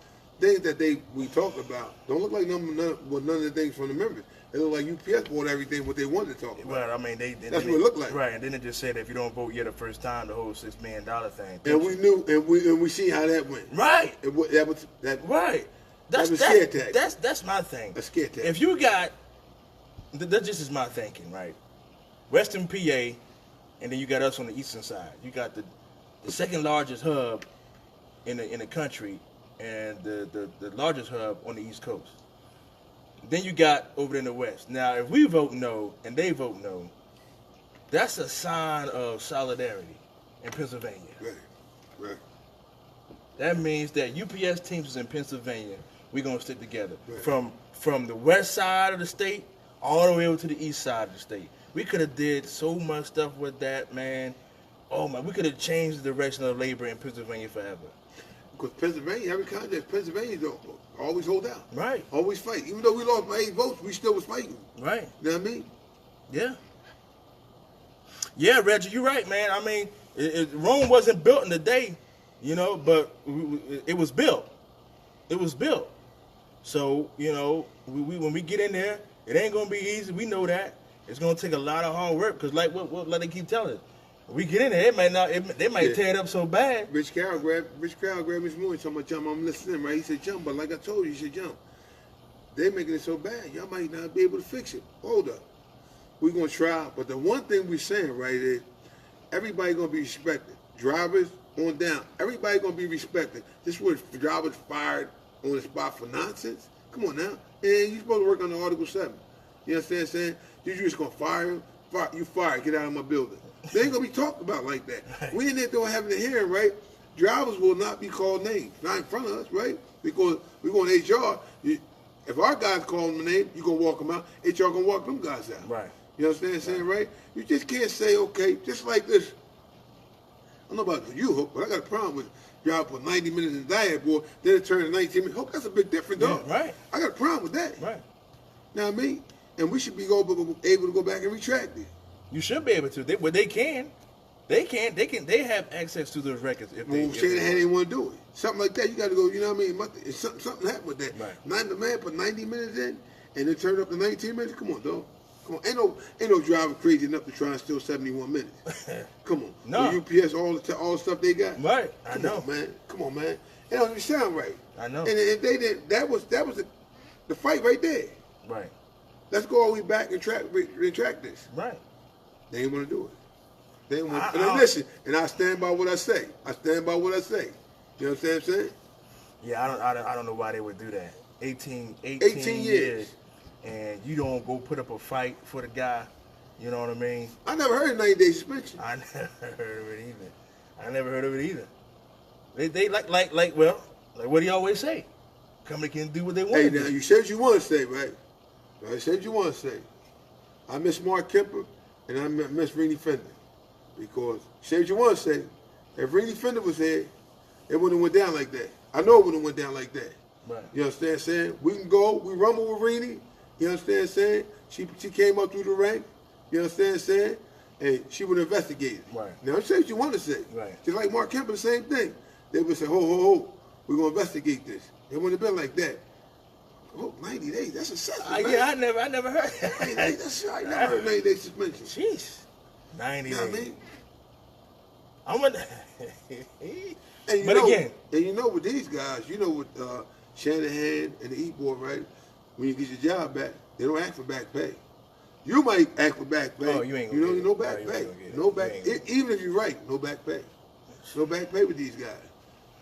things that we talked about don't look like none of the things from the members. It looked like UPS bought everything what they wanted to talk about. Well, I mean, that's what it looked like. Right, and then it just said if you don't vote yet the first time, the whole $6 million thing. And we knew, and we see how that went. Right. Right. That's a scare tactic. That's my thing. A scare tactic. If you got, that just is my thinking, right? Western PA, and then you got us on the eastern side. You got the second largest hub in the country, and the largest hub on the East Coast. Then you got over there in the West. Now, if we vote no and they vote no, that's a sign of solidarity in Pennsylvania. Right. That means that UPS teams in Pennsylvania, we're going to stick together. Right. From the west side of the state all the way over to the east side of the state. We could have did so much stuff with that, man. Oh, man, we could have changed the direction of labor in Pennsylvania forever. Because Pennsylvania, every contest, Pennsylvania don't always hold out. Right. Always fight. Even though we lost by 8 votes, we still was fighting. Right. You know what I mean? Yeah. Yeah, Reggie, you're right, man. I mean, Rome wasn't built in a day, you know, but it was built. It was built. So, you know, when we get in there, it ain't going to be easy. We know that. It's going to take a lot of hard work because like what they keep telling us. We get in there, they might tear it up so bad. Rich Carroll grabbed me this morning talking about jump. I'm listening, right? He said jump, but like I told you, you should jump. They're making it so bad, y'all might not be able to fix it. Hold up. We're going to try, but the one thing we're saying, right, is everybody going to be respected. Drivers on down, everybody going to be respected. This was drivers fired on the spot for nonsense? Come on now. And you're supposed to work under Article 7. You understand what I'm saying? You just going to fire him? You fired. Get out of my building. They ain't going to be talked about like that. We in there doing having a hearing, right? Drivers will not be called names. Not in front of us, right? Because we're going to HR. If our guys call them a name, you're going to walk them out. HR going to walk them guys out. Right. You understand what I'm saying, right? You just can't say, okay, just like this. I don't know about you, Hook, but I got a problem with y'all put 90 minutes in the diet, boy, then it turns 19 minutes. Hook, that's a big difference, dog. Yeah, right. I got a problem with that. Right. Now, what I mean? And we should be able to go back and retract it. You should be able to. They can. They have access to those records if they. Well, say they didn't want to do it. Something like that, you got to go. You know what I mean? Something happened with that. Right. The man put 90 minutes in, and it turned up to 19 minutes. Come on, dog. Come on. Ain't no driver crazy enough to try and steal 71 minutes. Come on. No. The UPS, all the stuff they got. Right. I know. Man. Come on, man. It don't even sound right. I know. And if they did, that was the fight right there. Right. Let's go all the way back and retract this. Right. They ain't want to do it. They ain't want to. Listen, and I stand by what I say. You know what I'm saying? Yeah, I don't know why they would do that. 18 years. and you don't go put up a fight for the guy, you know what I mean? I never heard of 90-day suspension. I never heard of it either. They like what do you always say? Company can do what they want Hey, to now do. you said you want to say, right? I said you want to say. I miss Mark Kemper and I miss Rini Fender. Because say what you want to say. If Rini Fender was here, it wouldn't have went down like that. I know it wouldn't have went down like that. Right. You understand what I'm saying? We can go, we rumble with Rini. You understand what I'm saying? She came up through the rank. You understand what I'm saying? And she would investigate it. Right. Now say what you want to say. Right. Just like Mark Kemper, the same thing. They would say, ho, we're going to investigate this. It wouldn't have been like that. Oh, 90 days, that's excessive, man. Yeah, I never heard 90 days, that's I never heard 90 days suspension. Jeez. 90 You know days. what I mean? I'm gonna And But again, and you know with these guys, you know with Shanahan and the E-Boy, right? When you get your job back, they don't ask for back pay. You might ask for back pay. Oh, you ain't gonna get it. no back Oh, you pay. ain't gonna get it. No back. You ain't gonna Even if you're right, no back pay. No back pay with these guys.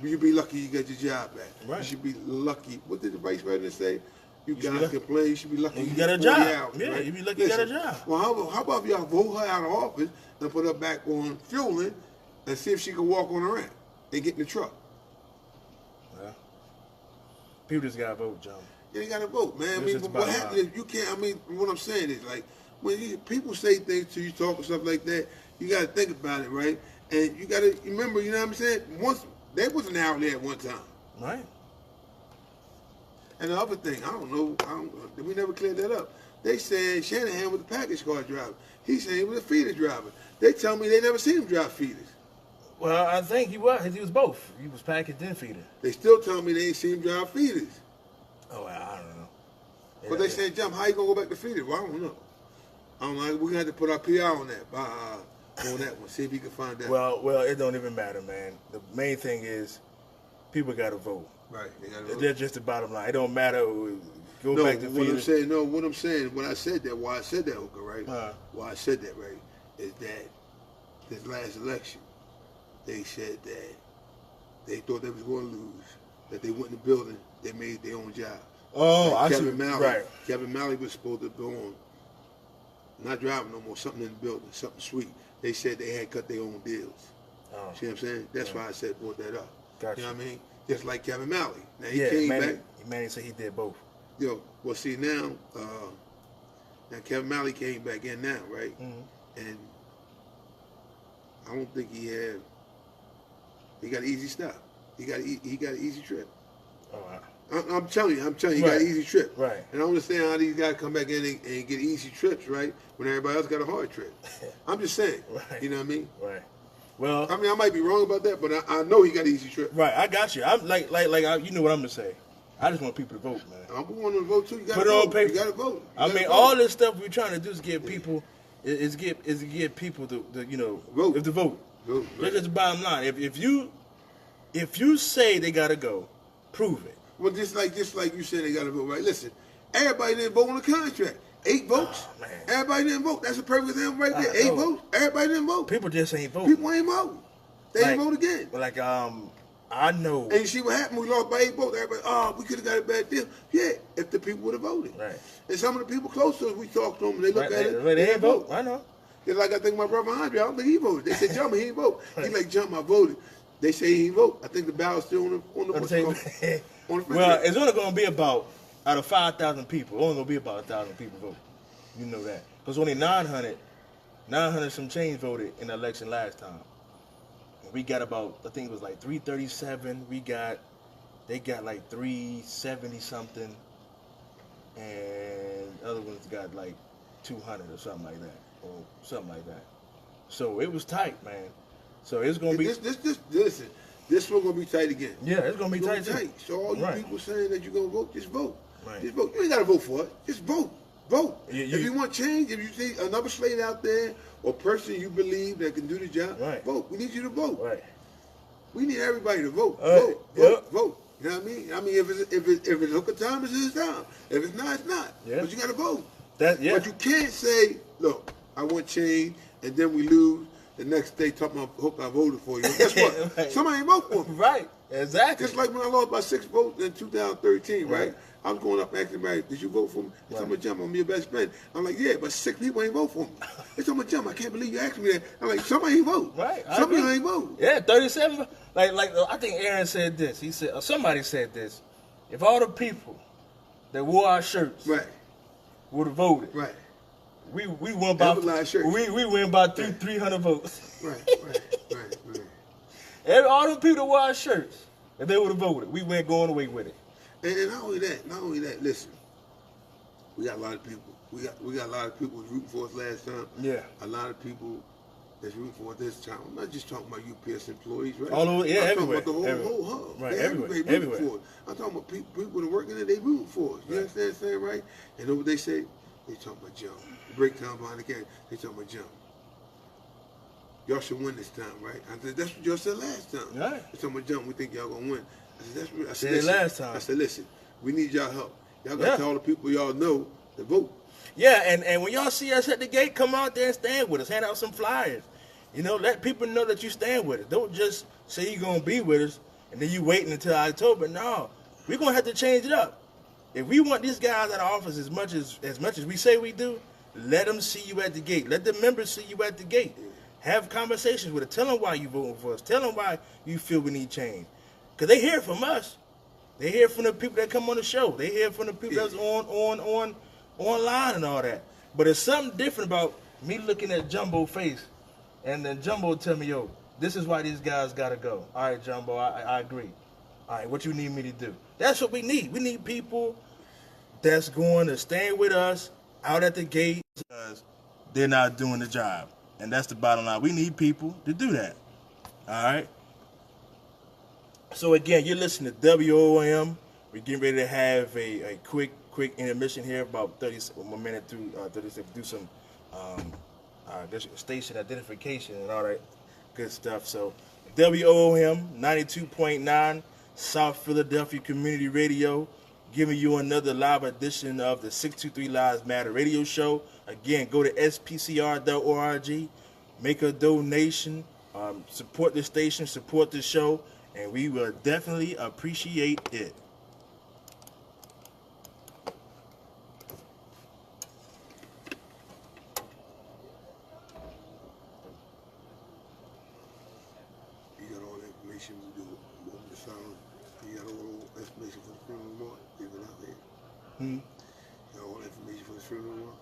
You be lucky you get your job back. Right. You should be lucky. What did the vice president say? You should be guys lucky. complain. You should be lucky You get got a 40 job. hours, Yeah, right? you be lucky you got a Listen, job. Well, how about if y'all vote her out of office and put her back on fueling and see if she can walk on the ramp and get in the truck? well, people just gotta vote, John. You ain't got to vote, man. I It's mean, just but what about happens if you can't? I mean, what I'm saying is like when people say things to you, talk and stuff like that, you got to think about it, right? And you got to remember, you know what I'm saying? Once there was an outlet at one time. Right? And the other thing, I don't know, we never cleared that up. They said Shanahan was a package car driver. He said he was a feeder driver. They tell me they never seen him drive feeders. Well, I think he was both. He was packaged and feeder. They still tell me they ain't seen him drive feeders. Oh, I don't know. But they said, Jump, how you gonna go back to feeders? Well, I don't know. We're gonna have to put our PR on that. On that one, see if you can find that. Well, it don't even matter, man. The main thing is people gotta vote. Right. They gotta vote. That's just the bottom line. It don't matter. Go No, back to what I'm feeder. saying, when I said that, why I said that, Hooker, right? Why I said that, right, is that this last election, they said that they thought they was going to lose, that they went in the building, they made their own job. Oh, Like I see. Kevin Malley, Right. Kevin Malley was supposed to go on, not driving no more, something in the building, something sweet. They said they had cut their own deals. Oh. See what I'm saying? That's why I said brought that up. Gotcha. You know what I mean? Just like Kevin Malley. Now he Yeah, came Manny, back. Manny said he did both. Well, see now Kevin Malley came back in now, right? Mhm. And I don't think he got an easy stop. He got an easy trip. Oh, wow. I'm telling you, he got Right. an easy trip. Right. And I understand how these guys come back in and get easy trips, right? When everybody else got a hard trip. I'm just saying. Right. You know what I mean? Right. Well, I mean, I might be wrong about that, but I know he got an easy trip. right. I got you. I'm like you know what I'm gonna say. I just want people to vote, man. I'm going to vote too. You got Put to it on vote. paper. You got to vote. You I gotta mean, vote. all this stuff we're trying to do is get people, is get people to Vote. to vote. Vote, right. That's the bottom line. If you say they gotta go, prove it. Well, just like you said, they got to vote, right? Listen, everybody didn't vote on the contract. 8 votes. Oh, man. Everybody didn't vote. That's a perfect example right there. 8 know. votes. Everybody didn't vote. People just ain't voting. People ain't voting. They ain't vote again. Like I know. And you see what happened? We lost by 8 votes. Everybody, we could have got a bad deal. Yeah, if the people would have voted. Right. And some of the people close to us, we talked to them, and they look Right, at it. they didn't ain't vote. I know. Just like I think my brother Andre, I don't think he voted. They said, Jump, he ain't vote. He's like, Jump, I voted. They say he ain't vote. I think the ballot's still on the On the what's it table. called? On the Well, refrigerator. it's only gonna be about out of 5,000 people. Only gonna be about 1,000 people vote. You know that because only 900 some change voted in the election last time. We got about, I think it was like 337. They got like 370 something, and other ones got like 200 or something like that, So it was tight, man. So it's gonna be Listen, this one gonna be tight again. yeah, it's gonna be It's gonna tight be too. So all you Right. people saying that you're gonna vote, just vote. Right. Just vote. You ain't gotta vote for it. Just vote. Vote. You- if you want change, if you see another slate out there or person you believe that can do the job, Right. vote. We need you to vote. Right. We need everybody to vote. All right. Vote. Yep. Vote. Vote. You know what I mean? I mean, if it's Hooker time, it's his time. If it's not, it's not. Yeah. But you gotta vote. That yeah. But you can't say, look, I want change, and then we lose. The next day, talking about Hook, I voted for you. Guess what? Right. Somebody ain't vote for me. Right. Exactly. Just like when I lost by 6 votes in 2013, right? I was going up asking everybody, did you vote for me? They told me, Jim, I'm your best friend. I'm like, yeah, but 6 people ain't vote for me. They told me, Jim, I can't believe you asked me that. I'm like, somebody ain't vote. Right. Somebody ain't vote. Yeah, 37. Like I think Aaron said this. He said, or somebody said this. If all the people that wore our shirts Right. would have voted, Right. we won about we win about 300 votes. Right. All the people that wore our shirts, if they would have voted, we went going away with it. And not only that, listen, we got a lot of people. We got a lot of people who was rooting for us last time. Yeah. A lot of people that's rooting for us this time. I'm not just talking about UPS employees, right? All over, yeah, I'm everywhere. talking about the everywhere. whole hub. Right, They everywhere. rooting for us. I'm talking about people that are working there, they rooting for us. You understand what I'm saying, right? And know what they say? They talking about Jim. Breakdown behind the camera. They talking about Jim. Y'all should win this time, right? I said, that's what y'all said last time. Right. They talking about Jim, we think y'all gonna win. I said, that's what I said. Said last time. I said, listen, we need y'all help. Y'all got to tell all the people y'all know to vote. Yeah, and when y'all see us at the gate, come out there and stand with us. Hand out some flyers. You know, let people know that you stand with us. Don't just say you're going to be with us and then you waiting until October. No, we're going to have to change it up. If we want these guys out of office as much as we say we do, let them see you at the gate. Let the members see you at the gate. Have conversations with them. Tell them why you voting for us. Tell them why you feel we need change. Because they hear from us. They hear from the people that come on the show. They hear from the people that's online and all that. But it's something different about me looking at Jumbo's face and then Jumbo tell me, yo, this is why these guys got to go. All right, Jumbo, I agree. All right, what you need me to do? That's what we need. We need people that's going to stand with us out at the gate because they're not doing the job. And that's the bottom line. We need people to do that. All right? So, again, you're listening to WOM. We're getting ready to have a quick intermission here, about 1 minute through 36, do some station identification and all that good stuff. So, WOM 92.9, South Philadelphia Community Radio, giving you another live edition of the 623 Lives Matter radio show. Again, go to spcr.org, make a donation, support the station, support the show, and we will definitely appreciate it. You got all the information we do over the sound. You got all the information for the funeral march. Give it out there. You got all the information for the funeral march.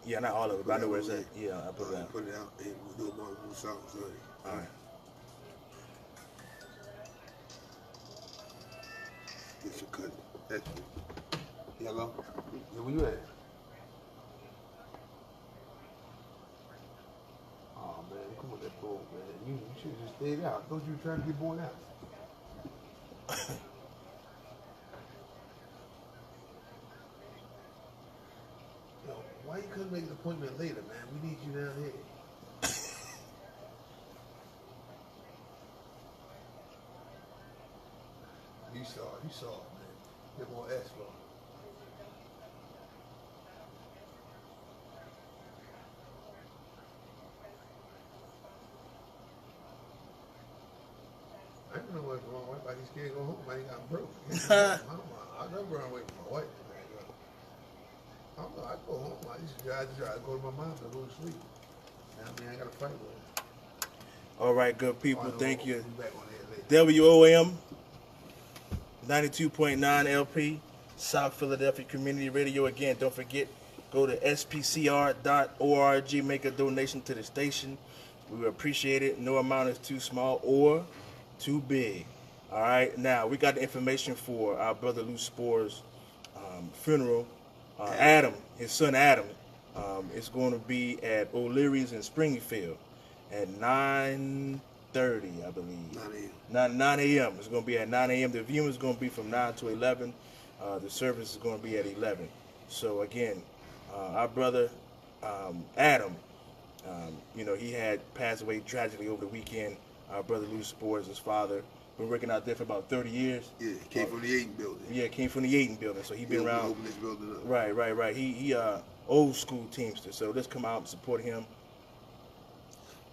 Yeah, not all of it, but I know where it's at. Yeah, I put it out. Put it out, and we'll do a march from the south side. All right. Get your cousin. That's it. Hello? Yeah, where you at? Oh, man, come on, that bull, man. You should have just stayed out. Don't you try to get born out? Yo, why you couldn't make an appointment later, man? We need you down here. You saw it, man. Get more asphalt. I don't know what's wrong. My wife, I just can't go home. I ain't got broke. I never run away from my wife. I go home. I just go to my mom's. I go to sleep. I mean, I got to fight with her. All right, good people. Thank you. We'll be back on there later. WOM 92.9 LP, South Philadelphia Community Radio. Again, don't forget, go to spcr.org, make a donation to the station. We would appreciate it. No amount is too small or too big. All right, now we got the information for our brother Lou Spore's funeral. Adam, his son Adam, is going to be at O'Leary's in Springfield at 9:30, I believe. 9 a.m. It's going to be at 9 a.m. The viewing is going to be from 9 to 11. The service is going to be at 11. So again, our brother Adam, he had passed away tragically over the weekend. Our brother Lou Spore is his father. Been working out there for about 30 years. Yeah, came from the Aiton building. Yeah, came from the Aiton building. So he been around. Open this building up. Right. He old school Teamster. So let's come out and support him.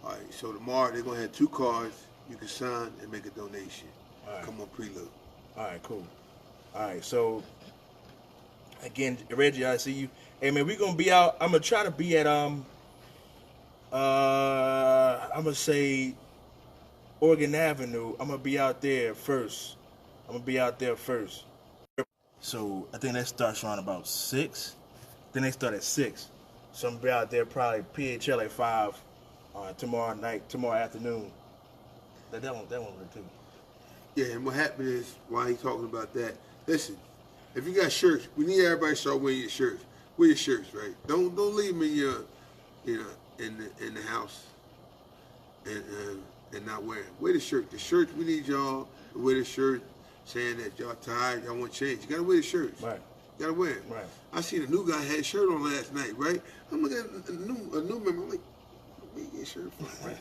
All right, so tomorrow they're going to have 2 cards you can sign and make a donation. All right. Come on, preload. All right, cool. All right, so Again, Reggie, I see you. Hey man, we gonna be out. I'm gonna try to be at I'm gonna say Oregon Avenue. I'm gonna be out there first. So I think that starts around about 6. Then they start at 6. So I'm gonna be out there probably PHL at 5 tomorrow afternoon. That one too. Yeah, and what happened is, while he's talking about that, listen, if you got shirts, we need everybody to start wearing your shirts. Wear your shirts, right? Don't leave them in your, in the house and not wear them. Wear the shirt. The shirts, we need y'all to wear the shirt saying that y'all tired, y'all want change. You gotta wear the shirts. Right. You gotta wear them. Right. I seen a new guy had a shirt on last night, right? I'm looking at a new member. I'm like, where you get a shirt from, right?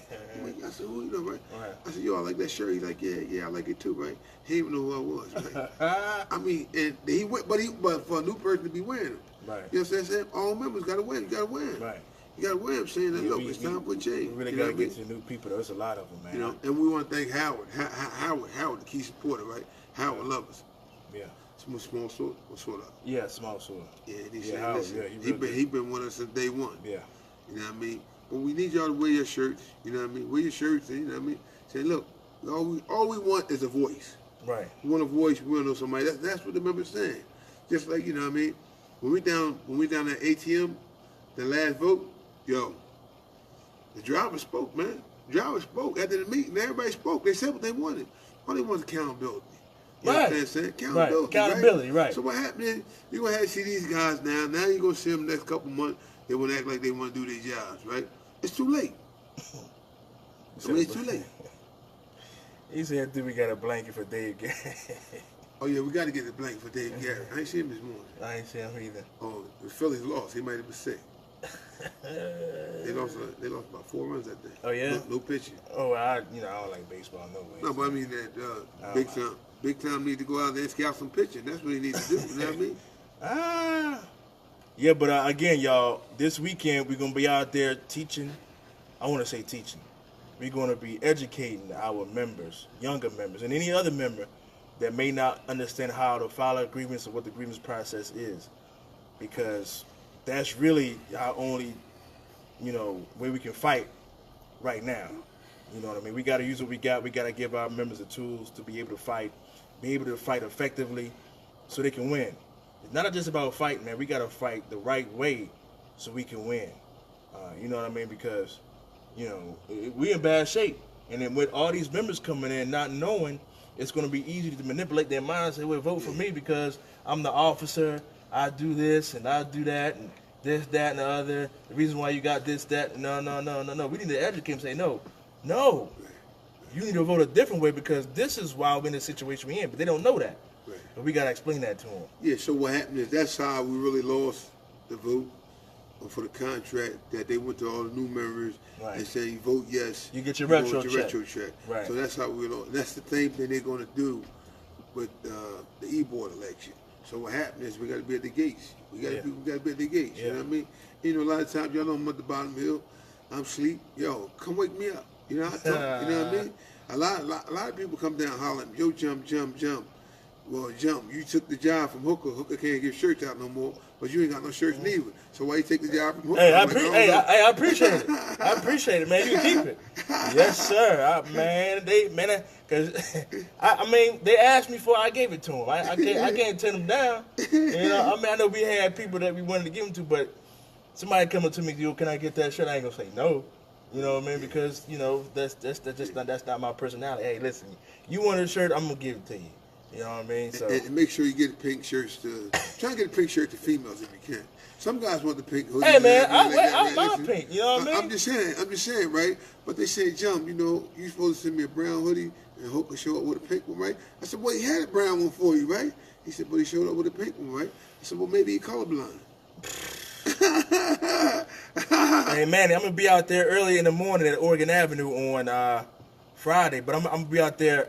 I said, who you know, right? I said, yo, I like that shirt. He's like, yeah, I like it too, right? He didn't even know who I was, right? I mean, and he went, but for a new person to be wearing them, Right. you know what I'm saying? All members gotta wear them. You gotta wear them. Right. You gotta wear them, saying that, look, it's time for a change. We really you know gotta what I get mean? to new people. There's a lot of them, man. You know, and we want to thank Howard, the key supporter, right? Howard loves us. Yeah. Small sort of. Yeah, small sword. Yeah, and he Yeah, said, Howard, listen, yeah, he been with us since day one. Yeah. You know what I mean? But we need y'all to wear your shirts. You know what I mean? Wear your shirts, and you know what I mean? Say, look, all we want is a voice. Right. We want a voice. We want to know somebody. That's what the members saying. Just like, you know what I mean? When we down at ATM, the last vote, yo, the driver spoke, man. The driver spoke after the meeting. Everybody spoke. They said what they wanted. All they want is accountability. You know what I'm saying? Accountability. Right. Accountability, right. So what happened is, you're going to have to see these guys now. Now you're going to see them the next couple months. They want to act like they want to do their jobs, right? It's too late. It's too late. He said, "Do we got a blanket for Dave Garrett?" Oh, yeah, we got to get the blanket for Dave Garrett. I ain't seen him this morning. I ain't seen him either. Oh, the Phillies lost. He might have been sick. They lost about 4 runs that day. Oh, yeah? No pitching. Oh, I don't like baseball no way. No, but I mean that big time need to go out there and scout some pitching. That's what he needs to do. You know what I mean? Yeah, but again, y'all, this weekend we're gonna be out there teaching. I want to say teaching. We're gonna be educating our members, younger members, and any other member that may not understand how to file agreements or what the grievance process is, because that's really our only, way we can fight right now. You know what I mean? We got to use what we got. We got to give our members the tools to be able to fight effectively so they can win. It's not just about fighting, man. We got to fight the right way so we can win. You know what I mean? Because, we in bad shape. And then with all these members coming in not knowing, it's going to be easy to manipulate their minds and say, well, vote for me because I'm the officer. I do this and I do that and this, that, and the other. The reason why you got this, that, no. We need to educate them and say, no. You need to vote a different way because this is why we're in the situation we're in. But they don't know that. Right. But we got to explain that to them. Yeah, so what happened is that's how we really lost the vote for the contract, that they went to all the new members and said, you vote yes. You get your retro check. Right. So that's how we lost. That's the same thing they're going to do with the e-board election. So what happened is we got to be at the gates. We got to be at the gates. Yeah. You know what I mean? A lot of times y'all know I'm at the bottom hill. I'm asleep. Yo, come wake me up. You know, I talk. You know what I mean? A lot of people come down hollering, yo, jump. Well, jump. You took the job from Hooker. Hooker can't give shirts out no more, but you ain't got no shirts neither. So why you take the job from Hooker? Hey, I appreciate it. I appreciate it, man. You can keep it. Yes, sir. They asked me for it, I gave it to them. I can't turn them down. I know we had people that we wanted to give them to, but somebody come up to me, yo, can I get that shirt? I ain't gonna say no. You know what I mean? Because that's not my personality. Hey, listen, you want a shirt, I'm gonna give it to you. You know what I mean? So and make sure you get pink shirts try and get a pink shirt to females if you can. Some guys want the pink hoodie. Hey man, I love pink. You know what I mean? I'm just saying, right? But they say, Jump, you supposed to send me a brown hoodie and Hooker show up with a pink one, right? I said, well, he had a brown one for you, right? He said, but he showed up with a pink one, right? I said, well, maybe he's colorblind. Hey man, I'm gonna be out there early in the morning at Oregon Avenue on Friday, but I'm gonna be out there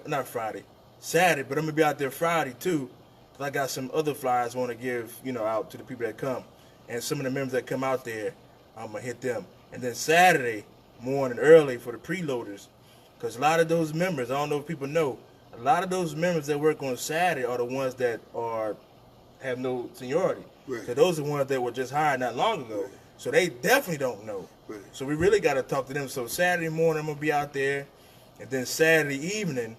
Saturday, but I'm gonna be out there Friday too, because I got some other flyers I want to give out to the people that come, and some of the members that come out there, I'm gonna hit them, and then Saturday morning early for the preloaders, because a lot of those members, I don't know if people know, a lot of those members that work on Saturday are the ones that have no seniority. Right. So those are the ones that were just hired not long ago. Right. So they definitely don't know. Right. So we really got to talk to them. So Saturday morning I'm gonna be out there, and then Saturday evening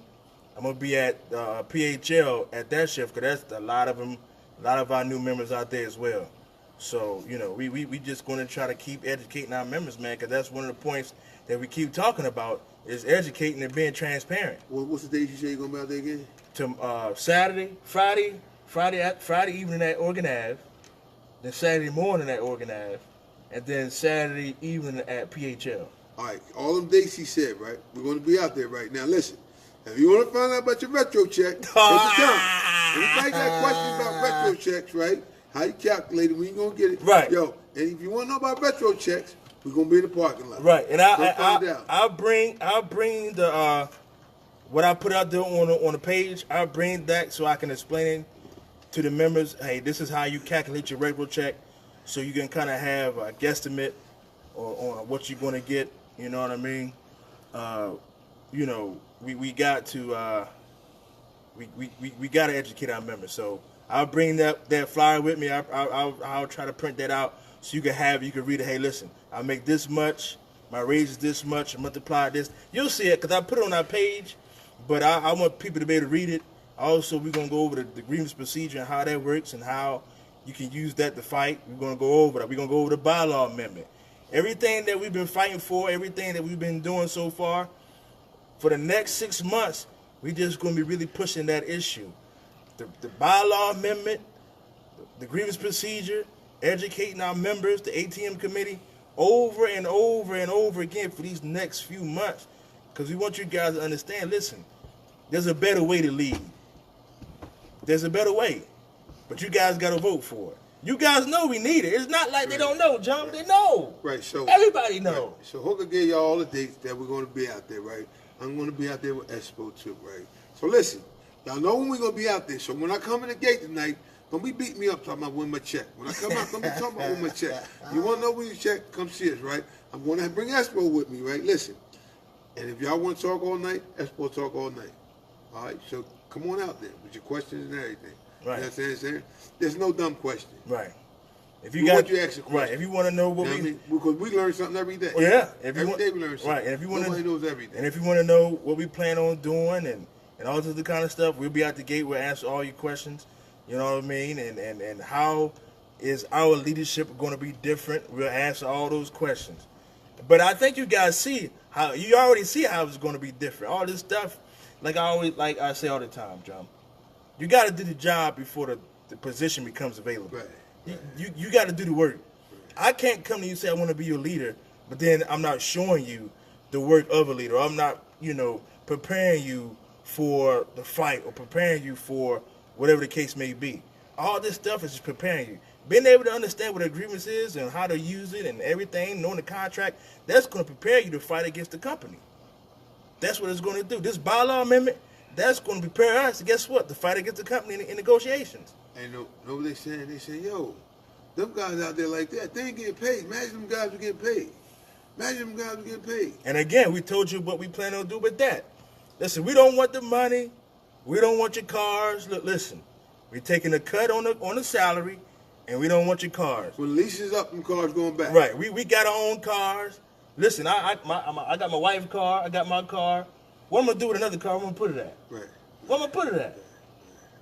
I'm gonna be at PHL at that shift, because that's a lot of them, a lot of our new members out there as well. So we just gonna try to keep educating our members, man, because that's one of the points that we keep talking about is educating and being transparent. What's the date you say you're gonna be out there again? To Friday evening at Oregon Ave, then Saturday morning at Oregon Ave, and then Saturday evening at PHL. All right, all them dates he said, right? We're going to be out there right now. Listen, if you want to find out about your retro check, take the time. Anybody got questions about retro checks, right? How you calculate it, when you going to get it? Right. Yo, and if you want to know about retro checks, we're going to be in the parking lot. Right, and I'll I'll bring the what I put out there on the page. I'll bring that so I can explain it to the members. Hey, this is how you calculate your retro check, so you can kind of have a guesstimate on what you're going to get. You know what I mean? We got to we got to educate our members. So I'll bring that flyer with me. I'll try to print that out so you can read it. Hey, listen, I make this much. My raise is this much. I multiply this. You'll see it because I put it on our page, but I want people to be able to read it. Also, we're going to go over the grievance procedure and how that works and how you can use that to fight. We're going to go over that. We're going to go over the bylaw amendment. Everything that we've been fighting for, everything that we've been doing so far, for the next 6 months, we're just going to be really pushing that issue. The bylaw amendment, the grievance procedure, educating our members, the ATM committee, over and over and over again for these next few months. Because we want you guys to understand, listen, there's a better way to lead. There's a better way. But you guys got to vote for it. You guys know we need it. It's not like they don't know, John. They know. Right, so everybody know. Right. So Hooker gave y'all all the dates that we're going to be out there, right? I'm going to be out there with Expo too, right? So listen, y'all know when we're going to be out there. So when I come in the gate tonight, don't be beating me up talking about win my check. When I come out, don't be talking about win my check. You want to know when you check, come see us, right? I'm going to bring Expo with me, right? Listen, and if y'all want to talk all night, Expo talk all night. All right? So come on out there with your questions and everything. Right. You know what I'm saying? There's no dumb question. Right. If We want you to ask a question. right, if you want to know what You know what I mean? Because we learn something every day. Well, yeah, Every day we learn something. Right, and if you want Nobody knows everything. And if you want to know what we plan on doing and all this other kind of stuff, we'll be out the gate. We'll answer all your questions. You know what I mean? And how is our leadership going to be different? We'll answer all those questions. But I think you guys see how you already see how it's going to be different. All this stuff, like I say all the time, John. You got to do the job before the position becomes available. Right. You got to do the work. I can't come to you and say I want to be your leader, but then I'm not showing you the work of a leader. I'm not, preparing you for the fight or preparing you for whatever the case may be. All this stuff is just preparing you. Being able to understand what a grievance is and how to use it and everything, knowing the contract, that's going to prepare you to fight against the company. That's what it's going to do. This bylaw amendment, that's going to prepare us to, guess what, to fight against the company in negotiations. And know what they saying? They say, yo, them guys out there like that, they ain't getting paid. Imagine them guys were getting paid. Imagine them guys were getting paid. And again, we told you what we plan on doing with that. Listen, we don't want the money. We don't want your cars. Look, listen, we're taking a cut on the salary, and we don't want your cars. When leases up, them cars going back. Right. We got our own cars. Listen, I got my wife's car. I got my car. What I'm going to do with another car, I'm going to put it at. Right. What I'm going to put it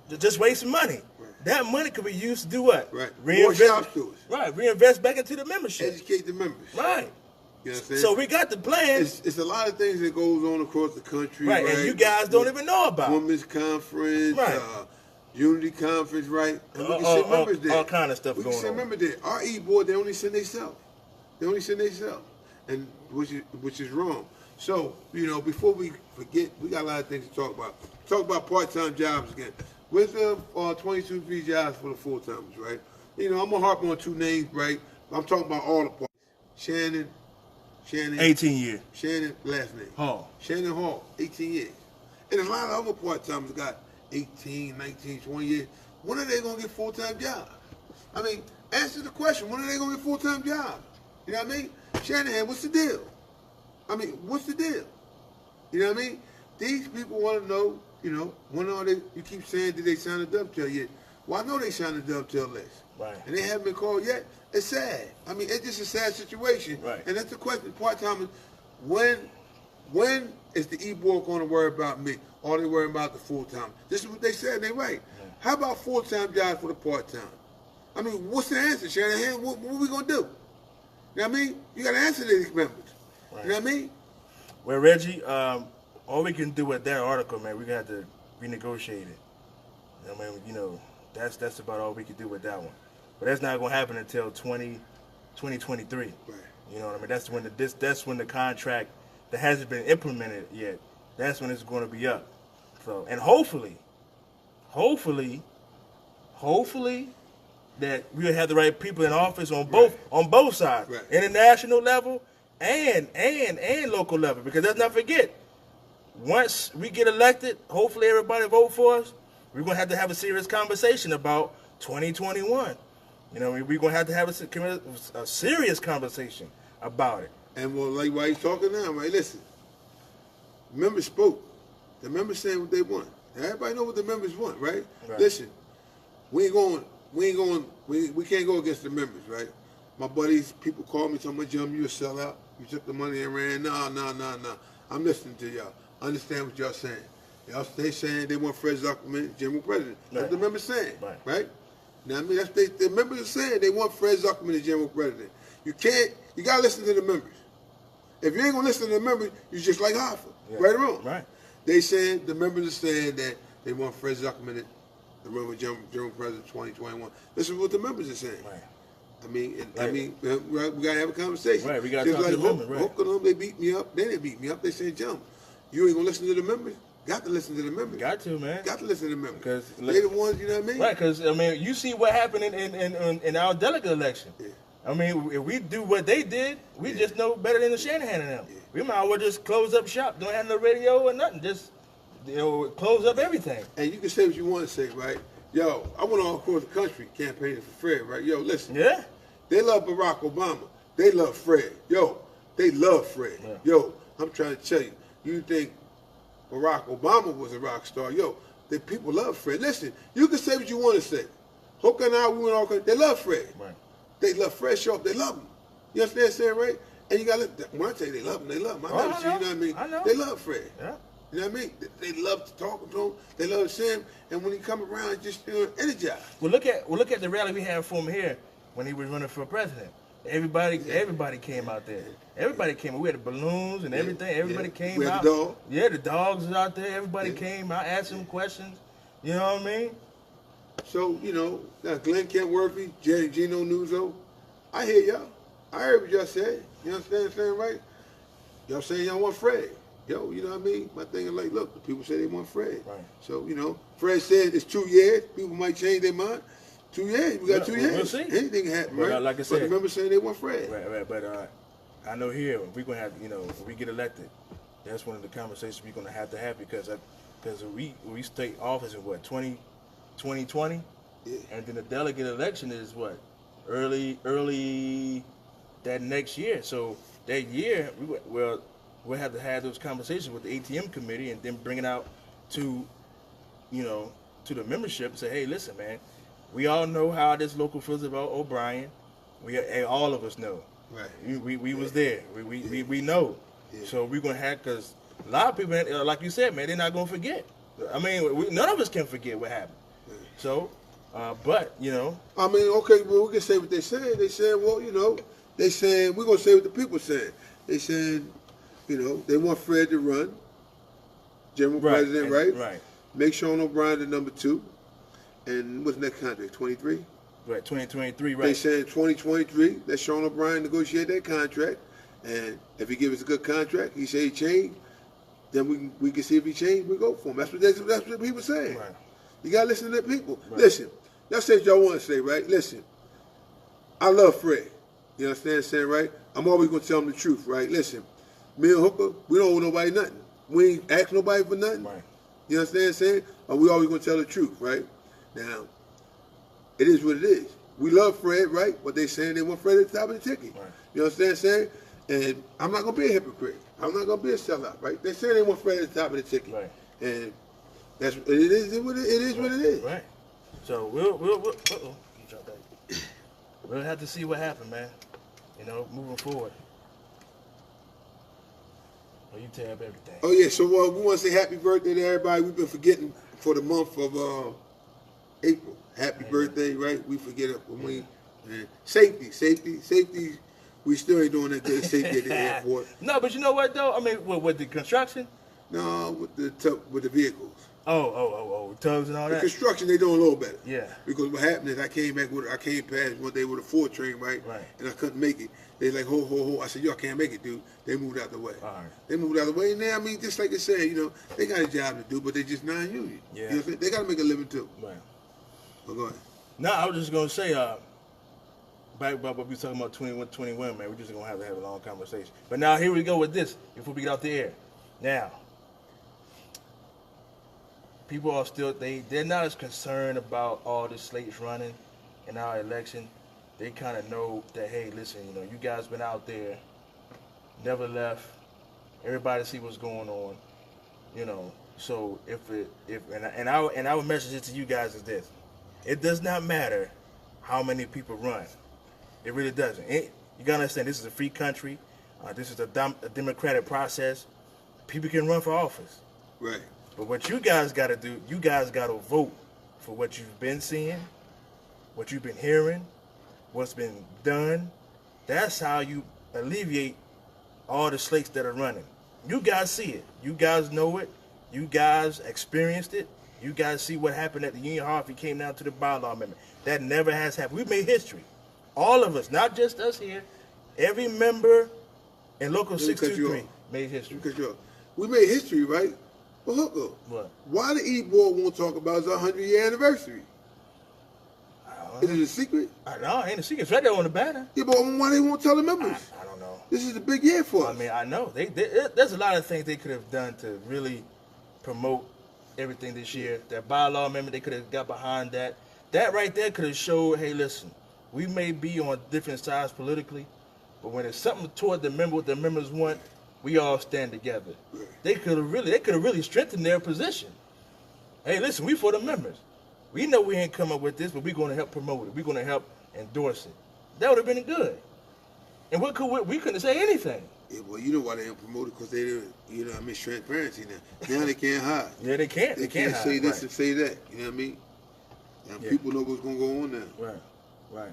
at? Just wasting money. Right. That money could be used to do what? Right. Reinvest. More shop stores. Right. Reinvest back into the membership. Educate the members. Right. You know what I'm saying? So we got the plan. It's a lot of things that goes on across the country. Right. And you guys don't even know about. Women's conference. Right. Unity conference, right? And we can send members there. All kind of stuff we going can send on. members there. Our e-board, they only send themselves. They only send themselves. And which is wrong. So, before we forget, we got a lot of things to talk about. Talk about part-time jobs again. With the 22 free jobs for the full-timers, right? I'm going to harp on two names, right? I'm talking about all the parts. Shannon, 18 years. Shannon, last name. Hall. Shannon Hall, 18 years. And a lot of other part-timers got 18, 19, 20 years. When are they going to get full-time jobs? I mean, answer the question. When are they going to get full-time jobs? You know what I mean? Shanahan, what's the deal? I mean, what's the deal? You know what I mean? These people want to know, when are they, you keep saying, did they sign a dovetail yet? Well, I know they signed the dovetail list. Right. And they haven't been called yet. It's sad. I mean, it's just a sad situation. Right. And that's the question, part-timers, when is the e-board going to worry about me? Or are they worrying about the full-time? This is what they said, and they right. Yeah. How about full-time jobs for the part-time? I mean, what's the answer, Shanahan? What are we going to do? You know what I mean? You got to answer to these members. Right. You know what I mean? Well, Reggie, all we can do with that article, man, we got to renegotiate it. I mean, you know, that's about all we can do with that one. But that's not going to happen until 2023. Right. You know what I mean? That's when the contract that hasn't been implemented yet, that's when it's going to be up. So, and hopefully that we'll have the right people in office on both sides, Right. international level and local level. Because let's not forget, once we get elected, hopefully everybody vote for us. We're gonna have a serious conversation about 2021. You know, we're gonna have a serious conversation about it. And well, like why he's talking now, right? Listen, members spoke. The members saying what they want. Everybody know what the members want, right? Right. Listen, we can't go against the members, right? My buddies, people call me, talking about, Jim, you a sellout. You took the money and ran. No. I'm listening to y'all. I understand what y'all saying. They saying they want Fred Zuckerman general president. That's what the members saying, right? Now, I mean, that's the members are saying they want Fred Zuckerman as general president. You gotta listen to the members. If you ain't gonna listen to the members, you just like Hoffa, right or wrong. Right. The members are saying that they want Fred Zuckerman as the general president 2021. This is what the members are saying. Right. I mean, we gotta have a conversation. Right, we gotta talk to the members, right. Hook them, they beat me up. Then they beat me up. They say, Jim, you ain't gonna listen to the members? Got to listen to the members. Got to, man. Got to listen to the members. Because they the ones, you know what I mean? Right, because, I mean, you see what happened in our delegate election. Yeah. I mean, if we do what they did, we just know better than the Shanahan and them. Yeah. We might as well just close up shop. Don't have no radio or nothing. Just, close up everything. And you can say what you want to say, right? Yo, I went all across the country campaigning for Fred, right? Yo, listen. Yeah. They love Barack Obama. They love Fred. Yo, they love Fred. Yeah. Yo, I'm trying to tell you, you think Barack Obama was a rock star? Yo, the people love Fred. Listen, you can say what you want to say. Hook and I, we went all they love Fred. Right. They love Fred Sharp. They love him. You understand what I'm saying, right? And you got to, when I tell you they love him, they love him. I never see, you know what I mean? I know. They love Fred. Yeah. You know what I mean? They love to talk to him. They love to see him. And when he come around, just energized. Well, look at the rally we had for him here when he was running for president. Everybody came out there. Everybody came. We had the balloons and everything. Everybody came We had out. the dog. Yeah, the dogs was out there. Everybody came out, asked him questions. You know what I mean? So, you know, now Glenn Kentworthy, Gino Nuzzo, I hear y'all. I heard what y'all said. You understand what I'm saying, right? Y'all saying y'all want Fred. Yo, you know what I mean? My thing is like, look, the people say they want Fred. Right. So, you know, Fred said it's 2 years. People might change their mind. 2 years. We got 2 years. We'll see. Anything can happen, But, right? like I said, but remember saying they want Fred. Right. But I know here we're gonna have, if we get elected, that's one of the conversations we're gonna have because we take office in what 2020, Yeah. and then the delegate election is what early that next year. So that year we'll have to have those conversations with the ATM committee and then bring it out to the membership and say, hey, listen, man, we all know how this local feels about O'Brien. All of us know. Right. We was there. We know. Yeah. So we're gonna have, because a lot of people, like you said, man, they're not gonna forget. I mean, none of us can forget what happened. Yeah. So, but I mean, okay, well, we can say what they said. They said, well, they said, we're going to say what the people said. They said, they want Fred to run, general president, right? Right. Make Sean O'Brien the number 2. And what's next contract, 23? Right, 2023, right. They said 2023, let Sean O'Brien negotiate that contract. And if he gives us a good contract, he say he changed, then we can see if he changed, we go for him. That's what people saying. Right. You got to listen to the people. Right. Listen, y'all say what y'all want to say, right? Listen, I love Fred. You understand what I'm saying, right? I'm always going to tell him the truth, right? Listen, me and Hooker, we don't owe nobody nothing. We ain't ask nobody for nothing. Right. You understand what I'm saying? Or we always going to tell the truth, right? Now, it is what it is. We love Fred, right? But they saying they want Fred at the top of the ticket. Right. You understand what I'm saying? And I'm not going to be a hypocrite. I'm not going to be a sellout, right? They saying they want Fred at the top of the ticket. Right. And it is what it is. Right. So uh-oh, you dropped that. We'll have to see what happens, man. You know, moving forward. Well, you tab everything. Oh yeah, so we want to say happy birthday to everybody. We've been forgetting for the month of April. Happy birthday, right? We forget it when we safety. We still ain't doing that good safety at the airport. No, but you know what though? I mean, with the construction. No, with the vehicles. Oh, tugs and all The that. construction they doing a little better. Yeah. Because what happened is I came past one day with a 4 train, right? Right. And I couldn't make it. They like, ho. I said, yo, I can't make it, dude. They moved out the way. All right. They moved out the way. And then, I mean, just like I said, you know, they got a job to do, but they just non-union. Yeah. You know what I'm saying? They got to make a living too. Right. But go ahead. No, I was just gonna say, back about what we was talking about 21, man. We're just gonna have to have a long conversation. But now here we go with this before we get off the air. Now, people are still they're not as concerned about all the slates running in our election. They kind of know that, hey, listen, you know, you guys been out there, never left. Everybody see what's going on, you know. So our message to you guys is this: it does not matter how many people run. It really doesn't. You gotta understand, this is a free country. This is a democratic process. People can run for office. Right. But what you guys got to do, you guys got to vote for what you've been seeing, what you've been hearing, what's been done. That's how you alleviate all the slates that are running. You guys see it. You guys know it. You guys experienced it. You guys see what happened at the Union Hall if it came down to the bylaw amendment. That never has happened. We made history. All of us, not just us here. Every member in Local 623 made history. Because we made history, right? But Hooker, What? why the E-Board won't talk about his 100-year anniversary? Is it a secret? No, ain't a secret. It's right there on the banner. Yeah, but why they won't tell the members? I don't know. This is a big year for us. I mean, I know there's a lot of things they could have done to really promote everything this year. That bylaw amendment, they could have got behind that. That right there could have showed, hey, listen, we may be on different sides politically, but when it's something toward what the members want, we all stand together. They could have really strengthened their position. Hey, listen, we for the members. We know we ain't come up with this, but we're going to help promote it. We're going to help endorse it. That would have been good. And we couldn't say anything. Yeah, well, you know why they don't promote it? Because they didn't, you know what I mean, transparency now. Now they can't hide. Yeah, they can't. They can't say this right. and say that. You know what I mean? Now Yeah. people know what's going to go on now. Right.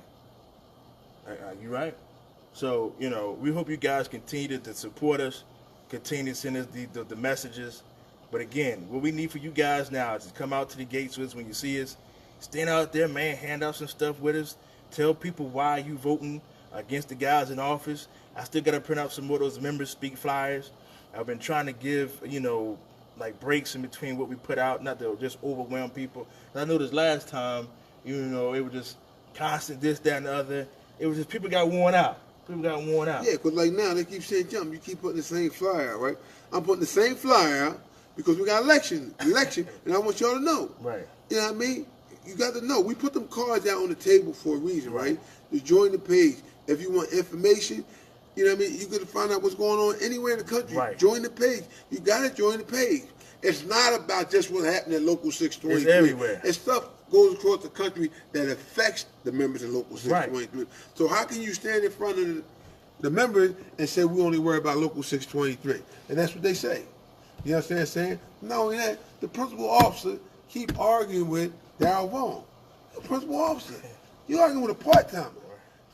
You right? So, you know, we hope you guys continue to support us, continue to send us the messages. But again, what we need for you guys now is to come out to the gates with us when you see us. Stand out there, man, hand out some stuff with us. Tell people why you voting against the guys in office. I still got to print out some more of those members speak flyers. I've been trying to give, you know, like breaks in between what we put out, not to just overwhelm people. I noticed last time, you know, it was just constant this, that, and the other. It was just people got worn out. Yeah, because like now they keep saying, Jump, you keep putting the same flyer out, right? I'm putting the same flyer out because we got election, and I want y'all to know. Right. You know what I mean? You got to know. We put them cards out on the table for a reason, right? To join the page. If you want information, you know what I mean? You can find out what's going on anywhere in the country. Right. Join the page. You got to join the page. It's not about just what happened at Local 623. It's everywhere. It's stuff goes across the country that affects the members of Local 623. So how can you stand in front of the members and say we only worry about Local 623? And that's what they say. You know what I'm saying? Not only that, the principal officer keep arguing with Darrell Vaughn. The principal officer. You're arguing with a part-timer.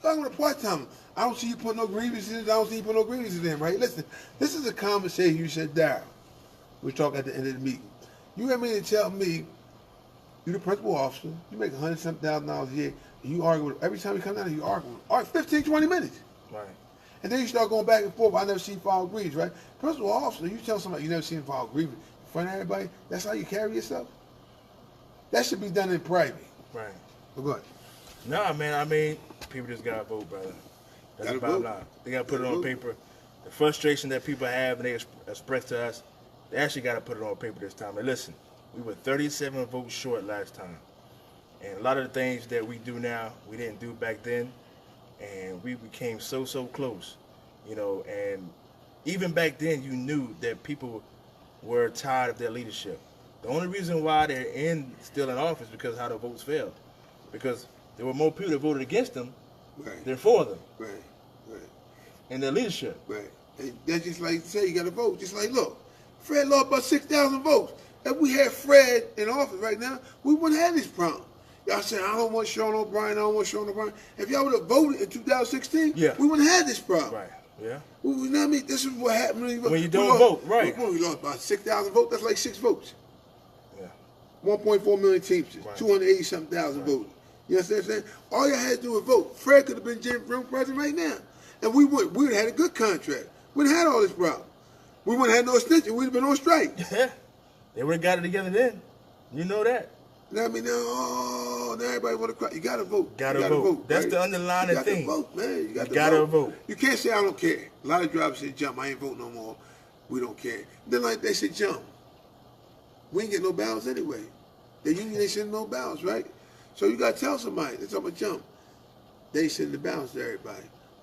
You're arguing with a part-timer. I don't see you put no grievances. I don't see you put no grievances in, right? Listen, this is a conversation you said, Darrell. We're talking at the end of the meeting. You got me to tell me you're the principal officer, you make $100,000 a year, and you argue with every time you come down here, you argue with 15, 20 minutes. Right. And then you start going back and forth. I never seen file grievance, right? Principal officer, you tell somebody you never seen file grievance in front of everybody, that's how you carry yourself? That should be done in private. Right. But go ahead. Nah, man, I mean, people just got to vote, brother. That's Gotta the bottom vote. line. They got to put it Gotta on vote. paper. The frustration that people have and they express to us, they actually got to put it on paper this time. And listen, we were 37 votes short last time. And a lot of the things that we do now, we didn't do back then. And we became so close, you know. And even back then, you knew that people were tired of their leadership. The only reason why they're still in office is because of how the votes fell. Because there were more people that voted against them Right. than for them Right. Right. in their leadership. Right. And that's just like say you got to vote. Just like look, Fred lost about 6,000 votes. If we had Fred in office right now, we wouldn't have this problem. Y'all saying I don't want Sean O'Brien, I don't want Sean O'Brien. If y'all would have voted in 2016, Yeah. we wouldn't have this problem. Right. Yeah. You know what I mean? This is what happened When you don't lost, vote, right. We lost about 6,000 votes. That's like 6 votes. Yeah. 1.4 million Teamsters, Right. 280-something thousand voted. You understand what I'm saying? All y'all had to do was vote. Fred could have been Jim president right now. And we would have had a good contract. We would have had all this problem. We wouldn't have had no extension. We'd have been on strike. Yeah. They would have got it together then. You know that. You know what I mean? Now everybody want to cry. You got to vote. Gotta You gotta vote. That's right? the underlying you gotta thing. Vote, man. You got to gotta vote. vote. You can't say I don't care. A lot of drivers say jump. I ain't vote no more. We don't care. Then like they say jump. We ain't get no balance anyway. The union ain't sending no balance, right? So you got to tell somebody. They're talking about jump. They ain't sending the balance to everybody.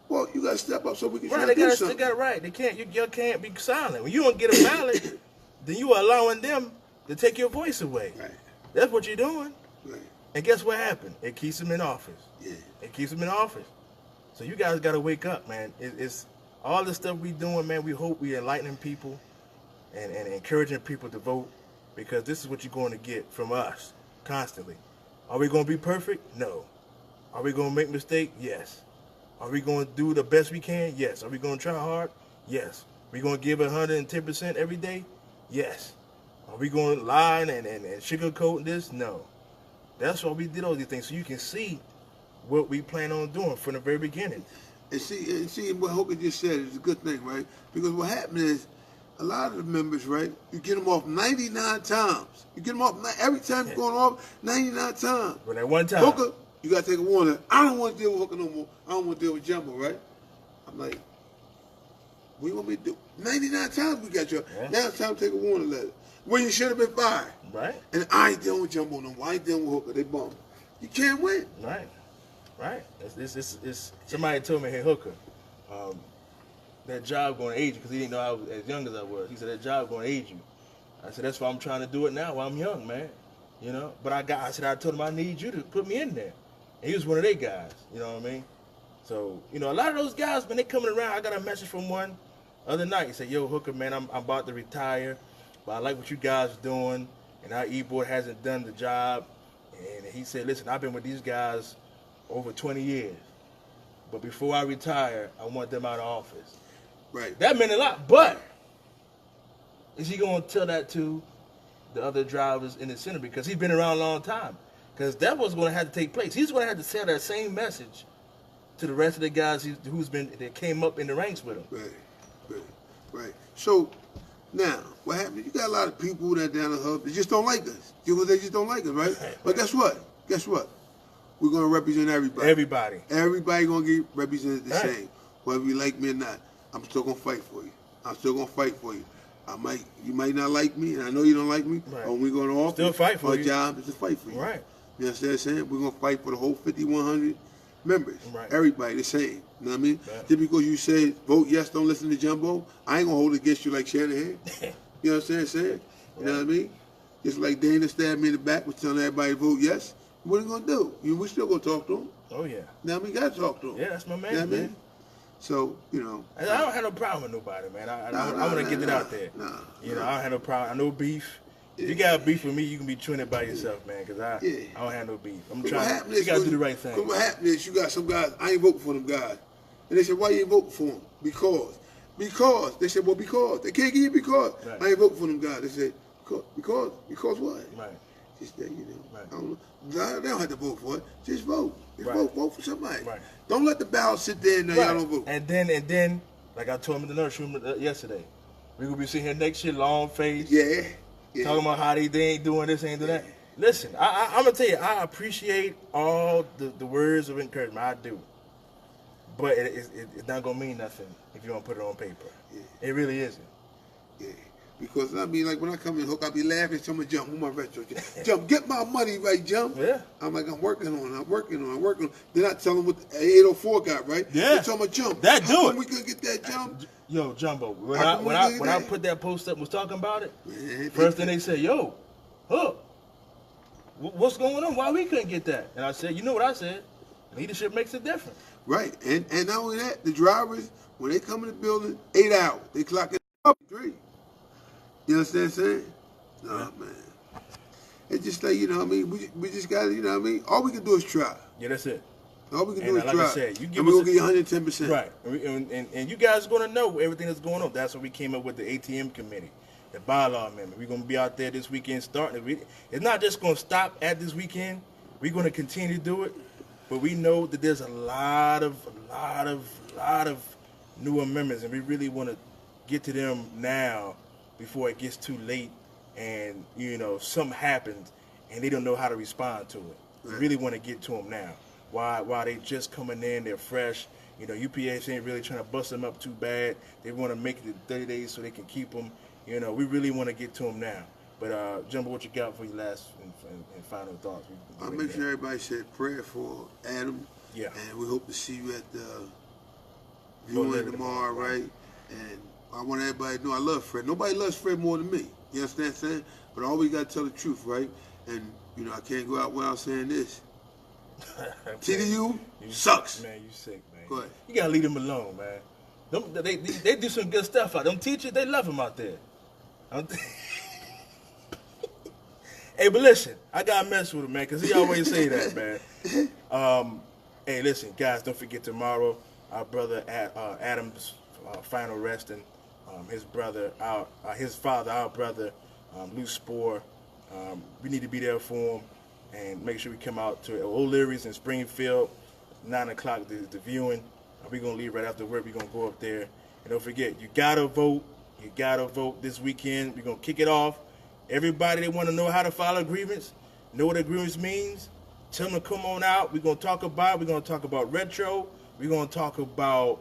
Well, you got to step up so we can try Right, to they do got something. it right. They can't. You can't be silent. When you don't get a ballot, then you are allowing them to take your voice away. Right, That's what you're doing. right. And guess what happened? It keeps them in office. Yeah. It keeps them in office. So you guys got to wake up, man. It's all the stuff we doing, man. We hope we enlightening people and encouraging people to vote, because this is what you're going to get from us constantly. Are we going to be perfect? No. Are we going to make mistakes? Yes. Are we going to do the best we can? Yes. Are we going to try hard? Yes. We going to give 110% every day? Yes. Are we going to lie and sugarcoat this? No. That's why we did all these things, so you can see what we plan on doing from the very beginning. And see what Hooker just said is a good thing, right? Because what happened is a lot of the members, right? You get them off 99 times. You get them off every time you're going off 99 times. But at one time, Hooker, you got to take a warning. I don't want to deal with Hooker no more. I don't want to deal with Jumbo, right? I'm like, what you want me to do? 99 times we got you. Yeah. Now it's time to take a warning letter. When you should have been fired. right, And I ain't dealing with Jumbo no more. I ain't dealing with Hooker. They bum. You can't win. right. It's somebody told me, hey Hooker, that job going to age you, because he didn't know I was as young as I was. He said that job going to age you. I said that's why I'm trying to do it now while I'm young, man. You know. But I told him I need you to put me in there. And he was one of their guys. You know what I mean? So a lot of those guys, when they coming around, I got a message from one other night. He said, yo Hooker, man, I'm about to retire, but I like what you guys are doing, and our e-board hasn't done the job. And he said, listen, I've been with these guys over 20 years, but before I retire, I want them out of office. Right. That meant a lot, but is he going to tell that to the other drivers in the center? Because he's been around a long time. Because that was going to have to take place. He's going to have to sell that same message to the rest of the guys that came up in the ranks with him. Right. So now, what happened? You got a lot of people that down the hub that just don't like us. They just don't like us, right? But guess what? We're gonna represent everybody. Everybody gonna get represented the same, whether you like me or not. I'm still gonna fight for you. You might not like me, and I know you don't like me. Right. But we're gonna offer. Still fight for our you. job is to fight for you. Right. You understand what I'm saying? We're gonna fight for the whole 5,100 members. Right. Everybody the same. You know what I mean? Right. Just because you said vote yes, don't listen to Jumbo, I ain't gonna hold it against you like Shanahan. You know what I'm saying? You know what I mean? Just like Dana stabbed me in the back was telling everybody to vote yes. What are you gonna do? We still gonna talk to him. Oh, yeah. You know what I mean? Gotta talk to him. Yeah, that's my man, You know what I man. mean? So, I don't have no problem with nobody, man. I want to get it out there. Nah. I don't have no problem. No beef. If you got beef with me, you can be chewing it by yourself, man, because I don't have no beef. I'm trying. You got to do the right thing. What happened is you got some guys, I ain't voting for them guys. And they said, why you ain't voting for them? Because. They said, well, because. They can't give you because. Right. I ain't voting for them guys. They said, because what? Right. Just that, Right. I don't know. They don't have to vote for it. Just vote. Right. Vote for somebody. Right. Don't let the ballot sit there and y'all don't vote. And then, like I told him in the nursery yesterday, we're going to be sitting here next year, long face, Yeah. talking about how they ain't doing this, ain't doing that. Listen, I'm going to tell you, I appreciate all the words of encouragement. I do. But it's not going to mean nothing if you don't put it on paper. Yeah. It really isn't. Yeah. Because I mean, like when I come in Hook, I be laughing. Someone jump with my retro. Jump, get my money right, jump. Yeah. I'm like, I'm working on it. Then I tell them what the 804 got, right? Yeah. They tell me jump. That do How it. come we couldn't get that jump? Yo, Jumbo, when How I come when we I did when I that? put that post up and was talking about it, Man, first thing they said, yo, "Oh, what's going on? Why we couldn't get that?" And I said, "You know what I said? Leadership makes a difference." Right. And not only that, the drivers, when they come in the building, 8 hours. They clock it up 3. You understand what I'm saying? No, man. It's just like, you know what I mean? We just got to, you know what I mean? All we can do is try. Yeah, that's it. All we can And do is like try. I said, you give and we're us going to give you 110%. Right, and you guys are going to know everything that's going on. That's why we came up with the ATM committee, the bylaw amendment. We're going to be out there this weekend starting. It's not just going to stop at this weekend. We're going to continue to do it, but we know that there's a lot of new amendments, and we really want to get to them now before it gets too late, and you know something happens and they don't know how to respond to it. We really want to get to them now. Why they just coming in, they're fresh. You know, UPS ain't really trying to bust them up too bad. They want to make it 30 days so they can keep them. You know, we really want to get to them now. But Jumbo, what you got for your last and final thoughts? I'll make sure everybody said prayer for Adam. Yeah. And we hope to see you at the viewing tomorrow, right? And I want everybody to know I love Fred. Nobody loves Fred more than me. You understand what I'm saying? But I always got to tell the truth, right? And, you know, I can't go out without saying this. TDU sucks. Man, you sick, man. Go ahead. You gotta leave them alone, man. They do some good stuff out. Them teachers, they love them out there. Hey, but listen, I gotta mess with him, man, because he always say that, man. Hey, listen, guys, don't forget tomorrow, our brother Adam's final resting. His brother, his father, our brother, Lou Spohr. We need to be there for him. And make sure we come out to O'Leary's in Springfield, 9 o'clock, the viewing. We're going to leave right after work. We're going to go up there. And don't forget, you got to vote. You got to vote this weekend. We're going to kick it off. Everybody that want to know how to file a grievance, know what a grievance means, tell them to come on out. We're going to talk about retro. We're going to talk about